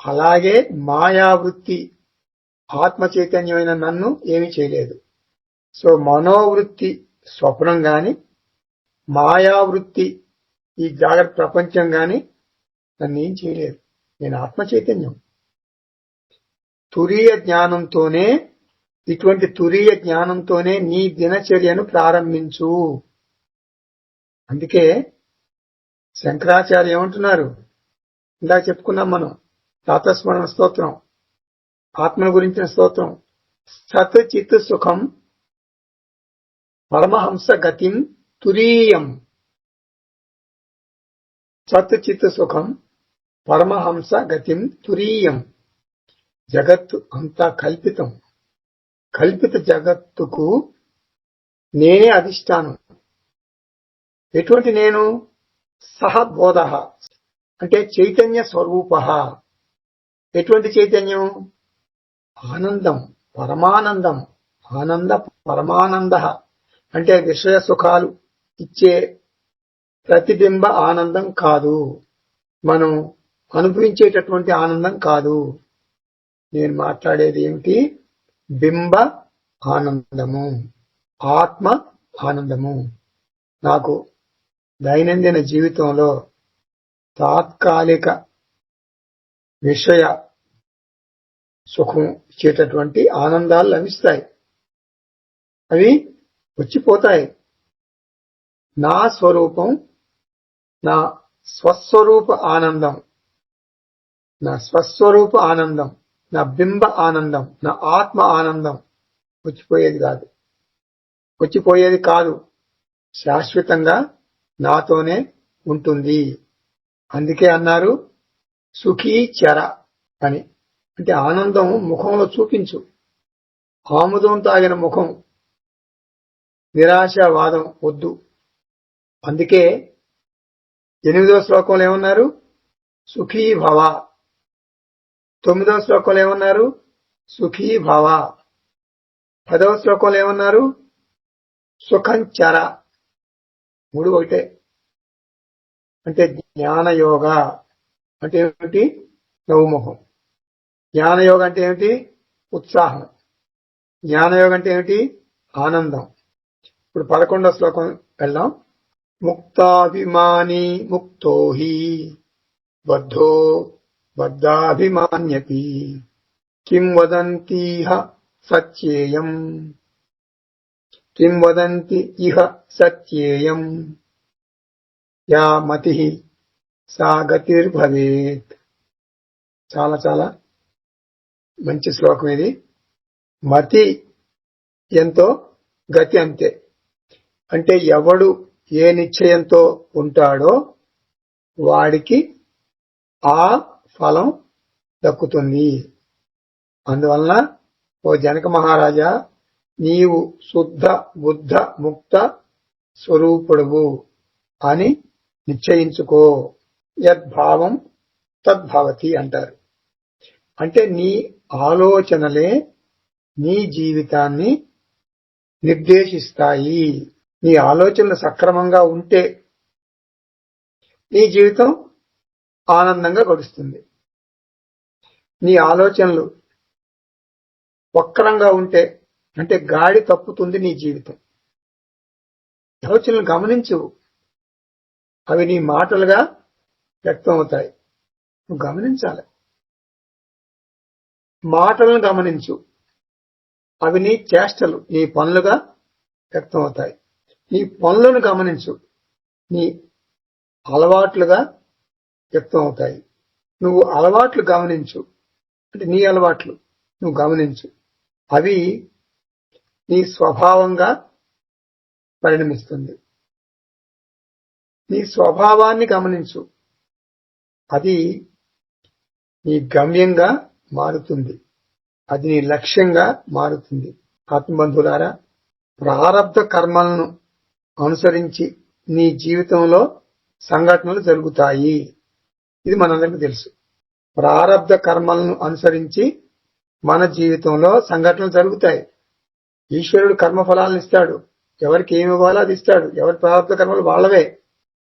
అలాగే మాయావృత్తి ఆత్మ చైతన్యమైన నన్ను ఏమీ చేయలేదు. సో మనోవృత్తి స్వప్నం గాని, మాయావృత్తి ఈ జాగ్రత్త ప్రపంచం గాని నన్ను ఏం చేయలేదు. నేను ఆత్మ చైతన్యం. తురీయ జ్ఞానంతోనే, ఇటువంటి తురీయ జ్ఞానంతోనే నీ దినచర్యను ప్రారంభించు. అందుకే శంకరాచార్య ఏమంటున్నారు, ఇందాక చెప్పుకున్నాం మనం, తాతస్మరణ స్తోత్రం, ఆత్మ గురించిన స్తోత్రం. సత్ చిత్ సుఖం పరమహంస గతిం తురీయం. సత్ చిత్ సుఖం పరమహంస గతిం తురీయం. జగత్తు అంతా కల్పితం. కల్పిత జగత్తుకు నేనే అధిష్టానం. ఎటువంటి నేను? సహ బోధ అంటే చైతన్య స్వరూప. ఎటువంటి చైతన్యం? ఆనందం, పరమానందం. ఆనంద పరమానంద అంటే విషయ సుఖాలు ఇచ్చే ప్రతిబింబ ఆనందం కాదు, మనం అనుభవించేటటువంటి ఆనందం కాదు. నేను మాట్లాడేది ఏమిటి? బింబ ఆనందము, ఆత్మ ఆనందము. నాకు దైనందిన జీవితంలో తాత్కాలిక విషయ సుఖం ఇచ్చేటటువంటి ఆనందాలు లభిస్తాయి, అవి వచ్చిపోతాయి. నా స్వరూపం, నా స్వస్వరూప ఆనందం, నా స్వస్వరూప ఆనందం, నా బింబ ఆనందం, నా ఆత్మ ఆనందం వచ్చిపోయేది కాదు, శాశ్వతంగా నాతోనే ఉంటుంది. అందుకే అన్నారు సుఖీ చర అని. అంటే ఆనందం ముఖంలో చూపించు. ఆముదం తాగిన ముఖం, నిరాశావాదం వద్దు. అందుకే 8వ శ్లోకంలో ఏమన్నారు? సుఖీ భవ. 9వ శ్లోకంలో ఏమన్నారు? సుఖీ భవ. 10వ శ్లోకంలో ఏమన్నారు? సుఖం చర. 3 ఒకటే. అంటే జ్ఞానయోగ అంటే ఏమిటి? నవ్వుముఖం. జ్ఞానయోగ అంటే ఏమిటి? ఉత్సాహం. జ్ఞానయోగం అంటే ఏమిటి? ఆనందం. ఇప్పుడు 11వ శ్లోకం వెళ్దాం. ముక్తాభిమాని ముక్తో హి బద్ధో బద్ధాభిమాన్యతి కిం వదంతిహ సత్యేయం కిం వదంతి ఇహ సత్యేయం యా మతి సా గతిర్భవేత్. చాలా చాలా మంచి శ్లోకం ఇది. మతి ఎంతో గతి అంతే. అంటే ఎవడు ఏ నిశ్చయంతో ఉంటాడో వాడికి ఆ ఫలం దక్కుతుంది. అందువలన ఓ జనక మహారాజా, నీవు శుద్ధ బుద్ధ ముక్త స్వరూపుడువు అని నిశ్చయించుకో. యద్భావం తద్భవతి అంటారు. అంటే నీ ఆలోచనలే నీ జీవితాన్ని నిర్దేశిస్తాయి. నీ ఆలోచనలు సక్రమంగా ఉంటే నీ జీవితం ఆనందంగా గడుస్తుంది. నీ ఆలోచనలు వక్రంగా ఉంటే, అంటే గాడి తప్పుతుంది నీ జీవితం. ఆలోచనలు గమనించు, అవి నీ మాటలుగా వ్యక్తం అవుతాయి. నువ్వు గమనించాలి. మాటలను గమనించు, అవి నీ చేష్టలు, నీ పనులుగా వ్యక్తం అవుతాయి. నీ పనులను గమనించు, నీ అలవాట్లుగా వ్యక్తం అవుతాయి. నువ్వు అలవాట్లు గమనించు, అంటే నీ అలవాట్లు నువ్వు గమనించు, అవి నీ స్వభావంగా పరిణమిస్తుంది. నీ స్వభావాన్ని గమనించు, అది నీ గమ్యంగా మారుతుంది, అది నీ లక్ష్యంగా మారుతుంది. ఆత్మబంధువులారా, ప్రారబ్ధ కర్మలను అనుసరించి నీ జీవితంలో సంఘటనలు జరుగుతాయి. ఇది మనందరికీ తెలుసు. ప్రారబ్ధ కర్మలను అనుసరించి మన జీవితంలో సంఘటనలు జరుగుతాయి. ఈశ్వరుడు కర్మఫలాలను ఇస్తాడు. ఎవరికి ఏమి ఇవ్వాలో అది ఇస్తాడు. ఎవరి ప్రారబ్ధ కర్మలు వాళ్ళవే.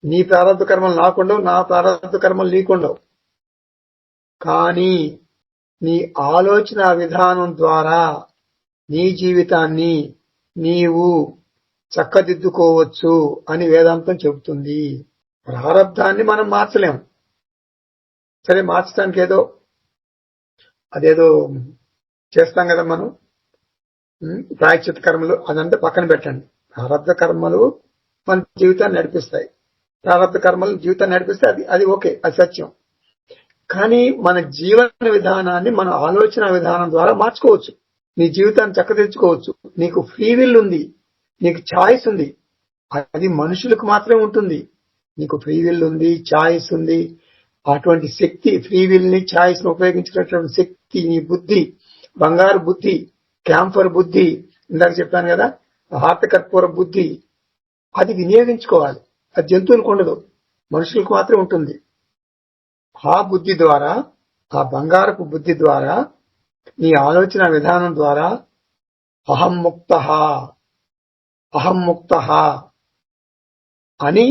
నీ ప్రారబ్ధ కర్మలు నాకుండవు, నా ప్రారబ్ధ కర్మలు నీకుండవు. కానీ నీ ఆలోచన విధానం ద్వారా నీ జీవితాన్ని నీవు చక్కదిద్దుకోవచ్చు అని వేదాంతం చెబుతుంది. ప్రారబ్ధాన్ని మనం మార్చలేం. సరే, మార్చడానికి అదేదో చేస్తాం కదా మనం, ప్రాయశ్చిత్త కర్మలు, అదంతా పక్కన పెట్టండి. ప్రారబ్ధ కర్మలు మన జీవితాన్ని నడిపిస్తాయి. ప్రారబ్ధ కర్మలు జీవితాన్ని నడిపిస్తే అది ఓకే, అది సత్యం. కానీ మన జీవన విధానాన్ని మన ఆలోచన విధానం ద్వారా మార్చుకోవచ్చు. నీ జీవితాన్ని చక్కదిద్దుకోవచ్చు. నీకు ఫ్రీ విల్ ఉంది, నీకు ఛాయిస్ ఉంది. అది మనుషులకు మాత్రమే ఉంటుంది. నీకు ఫ్రీ విల్ ఉంది, ఛాయిస్ ఉంది. అటువంటి శక్తి, ఫ్రీ విల్ ని, ఛాయిస్ ని ఉపయోగించినటువంటి శక్తి నీ బుద్ధి, బంగారు బుద్ధి, క్యాంఫర్ బుద్ధి, ఇందాక చెప్పాను కదా, హార్తకర్పూర బుద్ధి, అది వినియోగించుకోవాలి. అది జంతువులకు ఉండదు, మనుషులకు మాత్రమే ఉంటుంది. ఆ బుద్ధి ద్వారా, ఆ బంగారపు బుద్ధి ద్వారా, నీ ఆలోచన విధానం ద్వారా అహం ముక్త అని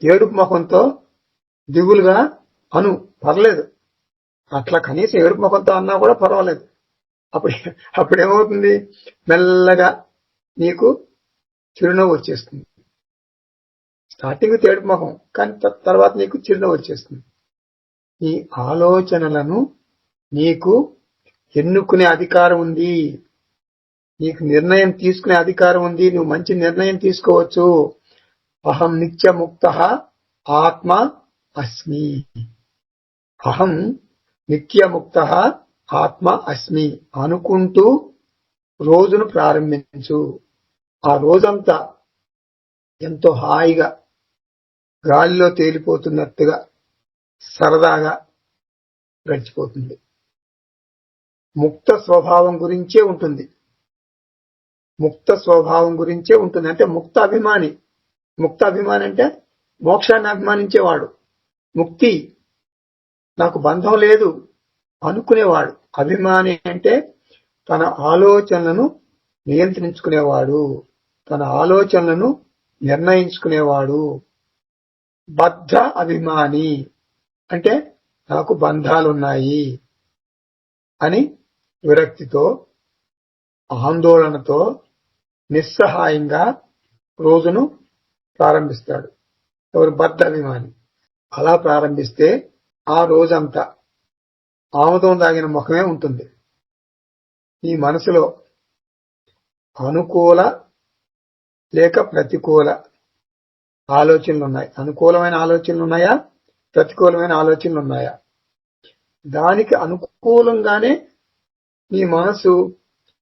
ఏడుపు ముఖంతో దిగులుగా పర్లేదు. అట్లా కనీసం ఏడుపు ముఖంతో అన్నా కూడా పర్వాలేదు. అప్పుడేమవుతుంది? మెల్లగా నీకు చిరునవ్వు వచ్చేస్తుంది. స్టార్టింగ్ ఏడుపు ముఖం, కానీ తర్వాత నీకు చిరునవ్వు వచ్చేస్తుంది. ఈ ఆలోచనలను నీకు ఎన్నుకునే అధికారం ఉంది, నీకు నిర్ణయం తీసుకునే అధికారం ఉంది. నువ్వు మంచి నిర్ణయం తీసుకోవచ్చు. అహం నిత్యముక్త ఆత్మ అస్మి. అహం నిత్యముక్త ఆత్మ అస్మి అనుకుంటూ రోజును ప్రారంభించు. ఆ రోజంతా ఎంతో హాయిగా, గాలిలో తేలిపోతున్నట్టుగా, సరదాగా గడిచిపోతుంది. ముక్త స్వభావం గురించే ఉంటుంది. ముక్త స్వభావం గురించే ఉంటుంది. అంటే ముక్త అభిమాని. ముక్త అభిమాని అంటే మోక్షాన్ని అభిమానించేవాడు. ముక్తి, నాకు బంధం లేదు అనుకునేవాడు. అభిమాని అంటే తన ఆలోచనలను నియంత్రించుకునేవాడు, తన ఆలోచనలను నిర్ణయించుకునేవాడు. బద్ధ అభిమాని అంటే నాకు బంధాలున్నాయి అని విరక్తితో ఆందోళనతో నిస్సహాయంగా రోజును ప్రారంభిస్తాడు. ఎవరు? బద్ధ అభిమాని. అలా ప్రారంభిస్తే ఆ రోజంతా ఆముదం దాగిన ముఖమే ఉంటుంది. ఈ మనసులో అనుకూల లేక ప్రతికూల ఆలోచనలు ఉన్నాయి. అనుకూలమైన ఆలోచనలు ఉన్నాయా? ప్రతికూలమైన ఆలోచనలు ఉన్నాయా? దానికి అనుకూలంగానే నీ మనసు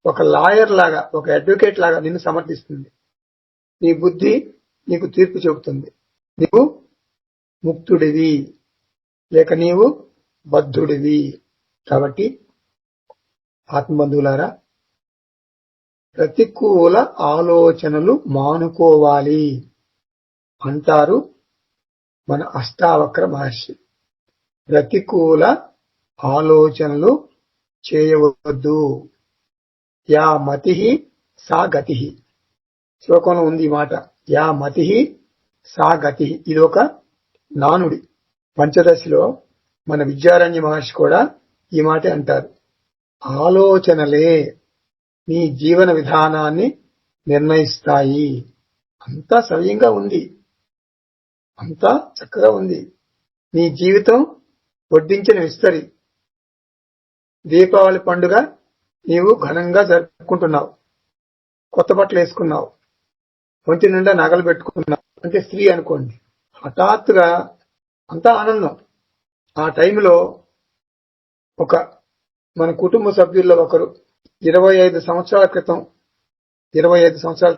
ఒక లాయర్ లాగా, ఒక అడ్వకేట్ లాగా నిన్ను సమర్థిస్తుంది. నీ బుద్ధి నీకు తీర్పు చెబుతుంది. నీవు ముక్తుడివి లేక నీవు బద్ధుడివి. కాబట్టి ఆత్మబంధువులారా, ప్రతికూల ఆలోచనలు మానుకోవాలి అంటారు మన అష్టావక్ర మహర్షి. ప్రతికూల ఆలోచనలు చేయవద్దు. యా మతి సా గతి. శ్లోకంలో ఉంది ఈ మాట. యా మతి సా గతి. ఇది ఒక నానుడి. పంచదశిలో మన విద్యారణ్య మహర్షి కూడా ఈ మాటే అంటారు. ఆలోచనలే నీ జీవన విధానాన్ని నిర్ణయిస్తాయి. అంతా సవ్యంగా ఉంది, అంతా చక్కగా ఉంది. నీ జీవితం వడ్డించిన విస్తరి. దీపావళి పండుగ నీవు ఘనంగా జరుపుకుంటున్నావు. కొత్త బట్టలు వేసుకున్నావు, ఒంటి నిండా నగలు పెట్టుకున్నావు. అంటే స్త్రీ అనుకోండి. హఠాత్తుగా అంతా ఆనందం. ఆ టైంలో ఒక మన కుటుంబ సభ్యుల్లో ఒకరు 25 సంవత్సరాల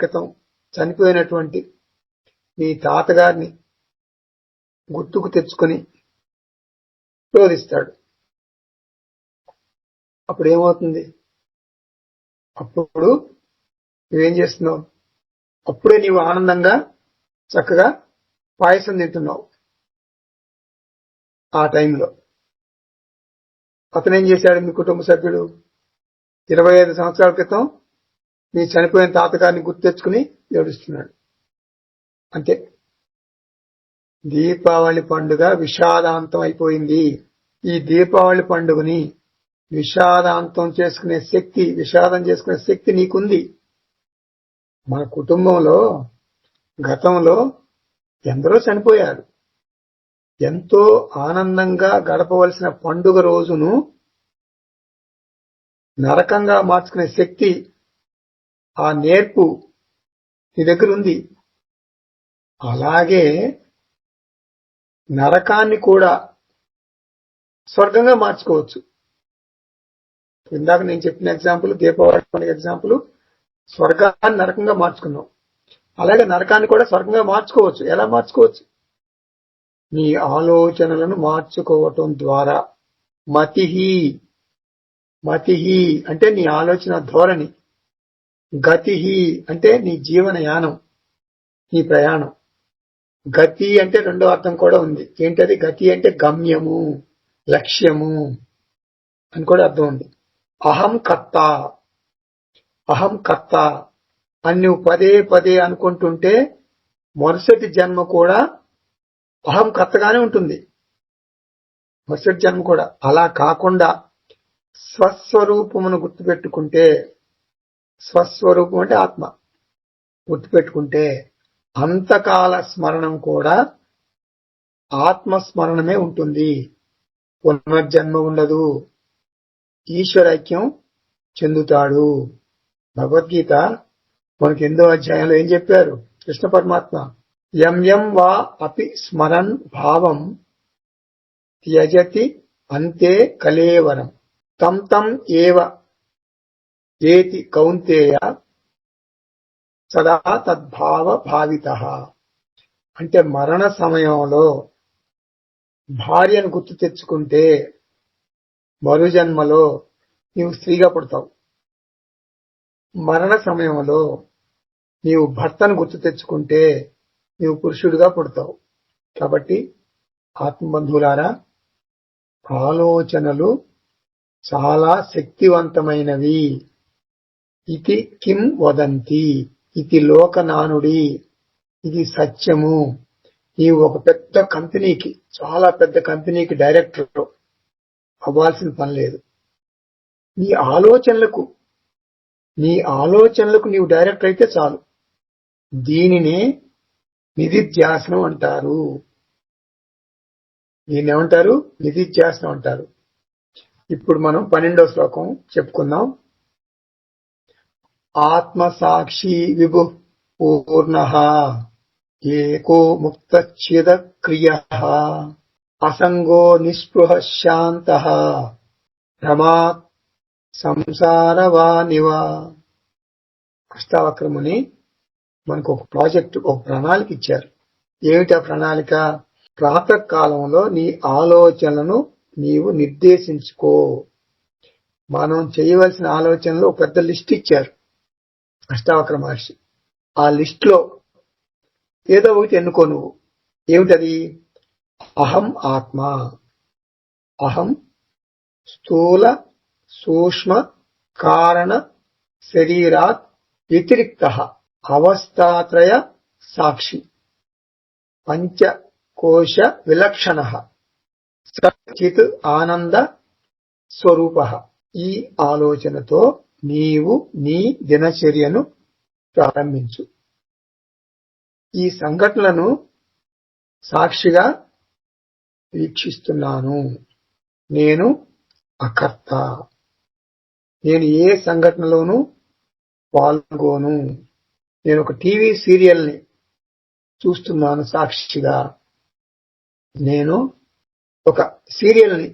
క్రితం చనిపోయినటువంటి మీ తాతగారిని గుర్తుకు తెచ్చుకొని శోధిస్తాడు. అప్పుడు ఏమవుతుంది? అప్పుడు నువ్వేం చేస్తున్నావు? అప్పుడే నీవు ఆనందంగా చక్కగా పాయసం తింటున్నావు. ఆ టైంలో అతనేం చేశాడు? మీ కుటుంబ సభ్యుడు 25 సంవత్సరాల క్రితం నీ చనిపోయిన తాతగారిని గుర్తు తెచ్చుకుని ఏడుస్తున్నాడు. అంతే. దీపావళి పండుగ విషాదాంతం అయిపోయింది. ఈ దీపావళి పండుగని విషాదం చేసుకునే శక్తి నీకుంది. మన కుటుంబంలో గతంలో ఎందరో చనిపోయారు. ఎంతో ఆనందంగా గడపవలసిన పండుగ రోజును నరకంగా మార్చుకునే శక్తి, ఆ నేర్పు నీ దగ్గర ఉంది. అలాగే నరకాన్ని కూడా స్వర్గంగా మార్చుకోవచ్చు. ఇందాక నేను చెప్పిన ఎగ్జాంపుల్, దీపావళి పండుగ ఎగ్జాంపుల్, స్వర్గాన్ని నరకంగా మార్చుకున్నాం. అలాగే నరకాన్ని కూడా స్వర్గంగా మార్చుకోవచ్చు. ఎలా మార్చుకోవచ్చు? నీ ఆలోచనలను మార్చుకోవటం ద్వారా. మతిహి అంటే నీ ఆలోచన ధోరణి. గతిహి అంటే నీ జీవన యానం, నీ ప్రయాణం. గతి అంటే రెండో అర్థం కూడా ఉంది. ఏంటది? గతి అంటే గమ్యము, లక్ష్యము అని కూడా అర్థం ఉంది. అహం కర్త అని నువ్వు పదే పదే అనుకుంటుంటే మరుసటి జన్మ కూడా అహం కర్తగానే ఉంటుంది. మరుసటి జన్మ కూడా. అలా కాకుండా స్వస్వరూపమును గుర్తుపెట్టుకుంటే, స్వస్వరూపం అంటే ఆత్మ గుర్తుపెట్టుకుంటే అంతకాల స్మరణం కూడా ఆత్మస్మరణమే ఉంటుంది. పునర్జన్మ ఉండదు. ఈశ్వరైక్యం చెందుతాడు. భగవద్గీత మనకి 8వ అధ్యాయంలో ఏం చెప్పారు కృష్ణ పరమాత్మ? యం వా అపి స్మరన్ భావం త్యజతి అంతే కలేవరం తం ఏవ ఏతి కౌంతేయ సదా తద్భావ భావితః. అంటే మరణ సమయంలో భార్యను గుర్తు తెచ్చుకుంటే మరు జన్మలో నీవు స్త్రీగా పుడతావు. మరణ సమయంలో నీవు భర్తను గుర్తు తెచ్చుకుంటే నీవు పురుషుడిగా పుడతావు. కాబట్టి ఆత్మబంధువులారా, ఆలోచనలు చాలా శక్తివంతమైనవి. ఇది కిం వదంతి, ఇది లోకనానుడి, ఇది సత్యము. నీవు ఒక పెద్ద కంపెనీకి, చాలా పెద్ద కంపెనీకి డైరెక్టర్ అవ్వాల్సిన పని లేదు. నీ ఆలోచనలకు నీ ఆలోచనలకు నీవు డైరెక్ట్ అయితే చాలు. దీనినే నిధిధ్యాసనం అంటారు. దీన్ని ఏమంటారు? నిధిధ్యాసనం అంటారు. ఇప్పుడు మనం 12వ శ్లోకం చెప్పుకుందాం. ఆత్మసాక్షి విభు పూర్ణః ఏకో ముక్తచ్ఛేద క్రియః అసంగో నిస్పృహ శాంతః భ్రమాత్ సంసారవానివ. అష్టావక్రముని మనకు ఒక ప్రాజెక్ట్, ఒక ప్రణాళిక ఇచ్చారు. ఏమిటి ఆ ప్రణాళిక? ప్రాతకాలంలో నీ ఆలోచనలను నీవు నిర్దేశించుకో. మనం చేయవలసిన ఆలోచనలు ఒక పెద్ద లిస్ట్ ఇచ్చారు అష్టావక్ర మహర్షి. ఆ లిస్ట్ లో ఏదో ఒకటి ఎన్నుకో నువ్వు. ఏమిటది? అహం ఆత్మ, అహం స్థూల సూక్ష్మ కారణ శరీరాత్ వ్యతిరిక్త అవస్థాత్రయ సాక్షి పంచకోశ విలక్షణ సచిత్ ఆనంద స్వరూప. ఈ ఆలోచనతో నీవు నీ దినచర్యను ప్రారంభించు. ఈ సంఘటనలను సాక్షిగా వీక్షిస్తున్నాను. నేను అకర్త. నేను ఏ సంఘటనలోనూ పాల్గొను. నేను ఒక టీవీ సీరియల్ని చూస్తున్నాను సాక్షిగా. నేను ఒక సీరియల్ని,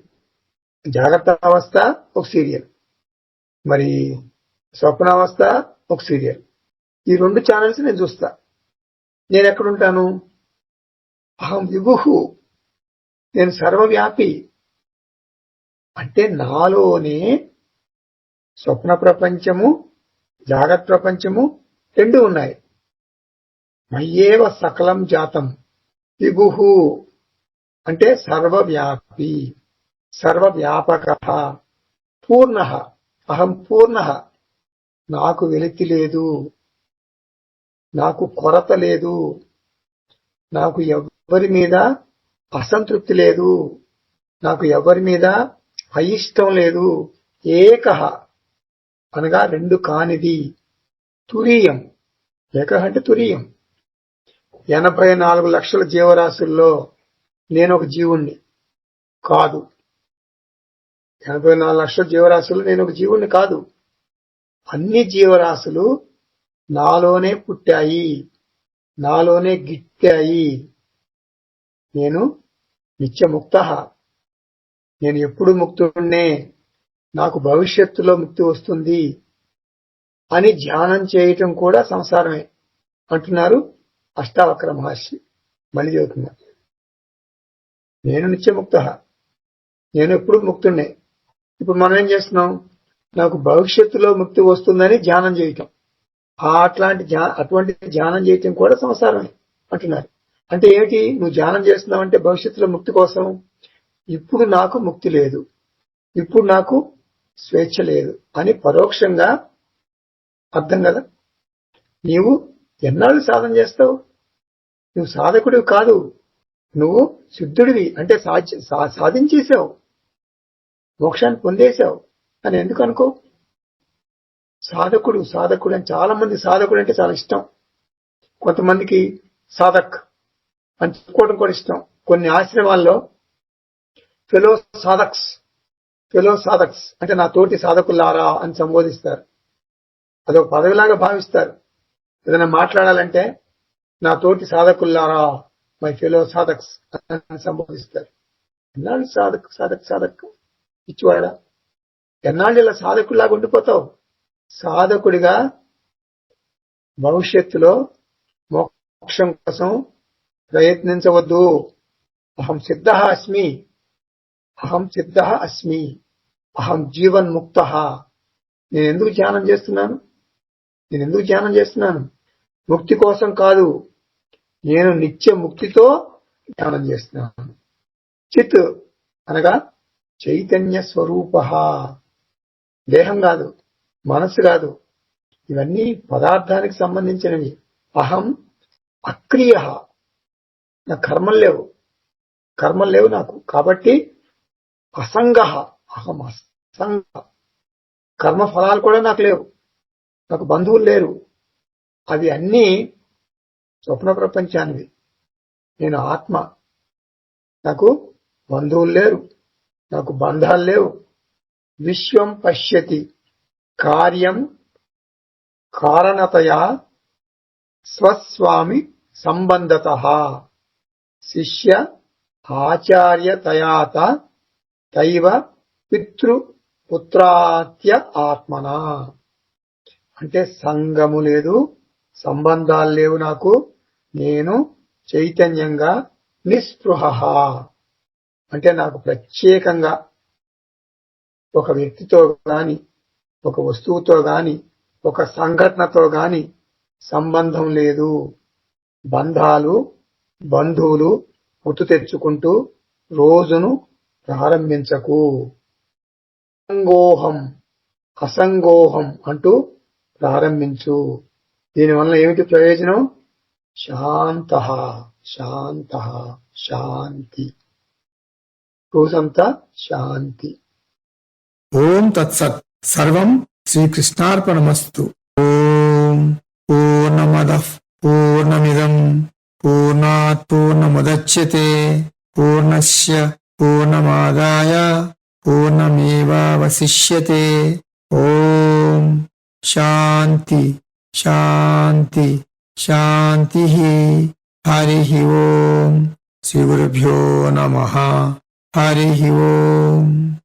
జాగ్రత్త అవస్థ ఒక సీరియల్, మరి స్వప్నావస్థ ఒక సీరియల్. ఈ 2 ఛానల్స్ నేను చూస్తా. నేను ఎక్కడుంటాను? అహం విభుః, నేను సర్వవ్యాపి. అంటే నాలోనే స్వప్న ప్రపంచము, జాగ్రత్త ప్రపంచము 2 ఉన్నాయి. మయ్యేవ సకలం జాతం. విభుః అంటే సర్వవ్యాపి, సర్వవ్యాపకః. పూర్ణః, అహం పూర్ణః, నాకు వెలితి లేదు, నాకు కొరత లేదు, నాకు ఎవరి మీద అసంతృప్తి లేదు, నాకు ఎవరి మీద అయిష్టం లేదు. ఏకః అనగా 2 కానిది. తురీయం, ఏకః అంటే తురీయం. 84 లక్షల జీవరాశుల్లో నేను ఒక జీవుణ్ణి కాదు. 84 లక్షల జీవరాశులు నేను ఒక జీవుణ్ణి కాదు. అన్ని జీవరాశులు నాలోనే పుట్టాయి, నాలోనే గిట్టాయి. నేను నిత్యముక్తః, నేను ఎప్పుడు ముక్తుడినే, నాకు భవిష్యత్తులో ముక్తి వస్తుంది అని ధ్యానం చేయటం కూడా సంసారమే అంటున్నారు అష్టావక్ర మహర్షి. మళ్ళీ చదువుతున్నా. నేను నిత్యముక్తః, నేను ఎప్పుడు ముక్తుడినే. ఇప్పుడు మనం ఏం చేస్తున్నాం? నాకు భవిష్యత్తులో ముక్తి వస్తుందని ధ్యానం చేయటం. అటువంటి ధ్యానం చేయటం కూడా సంసారమే అంటున్నారు. అంటే ఏమిటి? నువ్వు ధ్యానం చేస్తున్నావంటే భవిష్యత్తులో ముక్తి కోసం. ఇప్పుడు నాకు ముక్తి లేదు, ఇప్పుడు నాకు స్వేచ్ఛ లేదు అని పరోక్షంగా అర్థం కదా. నీవు ఎన్నాళ్ళు సాధన చేస్తావు? నువ్వు సాధకుడివి కాదు, నువ్వు సిద్ధుడివి. అంటే సాధించేశావు, మోక్షాన్ని పొందేశావు అని ఎందుకు అనుకో. సాధకుడు సాధకుడు అని చాలా మంది, సాధకుడు అంటే చాలా ఇష్టం. కొంతమందికి సాధక్ అని చెప్పుకోవడం కూడా ఇష్టం. కొన్ని ఆశ్రమాల్లో ఫెలో సాధక్స్ అంటే నా తోటి సాధకులారా అని సంబోధిస్తారు. అదొక పదవిలాగా భావిస్తారు. ఏదైనా మాట్లాడాలంటే నా తోటి సాధకులారా, మై ఫెలో సాధక్స్ అని సంబోధిస్తారు. ఎన్నాళ్ళు సాధక్ ఇచ్చివాడా? ఎన్నాళ్ళు ఇలా సాధకుడిలాగా ఉండిపోతావు? సాధకుడిగా భవిష్యత్తులో మోక్షం కోసం ప్రయత్నించవద్దు. అహం సిద్ధః అస్మి, అహం జీవన్ముక్తః. నేను ఎందుకు ధ్యానం చేస్తున్నాను? ముక్తి కోసం కాదు, నేను నిత్య ముక్తితో ధ్యానం చేస్తున్నాను. చిత్ అనగా చైతన్య స్వరూపః. దేహం కాదు, మనస్సు కాదు, ఇవన్నీ పదార్థానికి సంబంధించినవి. అహం అక్రియః, నా కర్మలు లేవు నాకు. కాబట్టి అసంగః, అహం అసంగ, కర్మ ఫలాలు కూడా నాకు లేవు. నాకు బంధువులు లేరు. అవి అన్నీ స్వప్న ప్రపంచానివి. నేను ఆత్మ. నాకు బంధువులు లేరు, నాకు బంధాలు లేవు. విశ్వం పశ్యతి కార్యం కారణతయా స్వస్వామి సంబంధతః శిష్య ఆచార్యతయాత తైవ పితృపుత్రాత్య ఆత్మన. అంటే సంగము లేదు, సంబంధాలు లేవు నాకు. నేను చైతన్యంగా నిస్పృహ. అంటే నాకు ప్రత్యేకంగా ఒక వ్యక్తితో గాని, ఒక వస్తువుతో గాని, ఒక సంఘటనతో గాని సంబంధం లేదు. బంధాలు బంధువులు గుర్తు తెచ్చుకుంటూ రోజును ప్రారంభించకు. అసంగోహం అసంగోహం అంటూ ప్రారంభించు. దీనివల్ల ఏమిటి ప్రయోజనం? శాంతః శాంతః శాంతి. రోజంతా శాంతి. ఓం తత్సత్. సర్వం శ్రీకృష్ణార్పణమస్తు. ఓం పూర్ణమదః పూర్ణమిదం పూర్ణాత్ పూర్ణముదచ్యతే పూర్ణస్య పూర్ణమాదాయ పూర్ణమేవావశిష్యతే. ఓం శాంతి శాంతి శాంతి. హరి ఓం. శ్రీ గురుభ్యో నమః. హరి ఓం.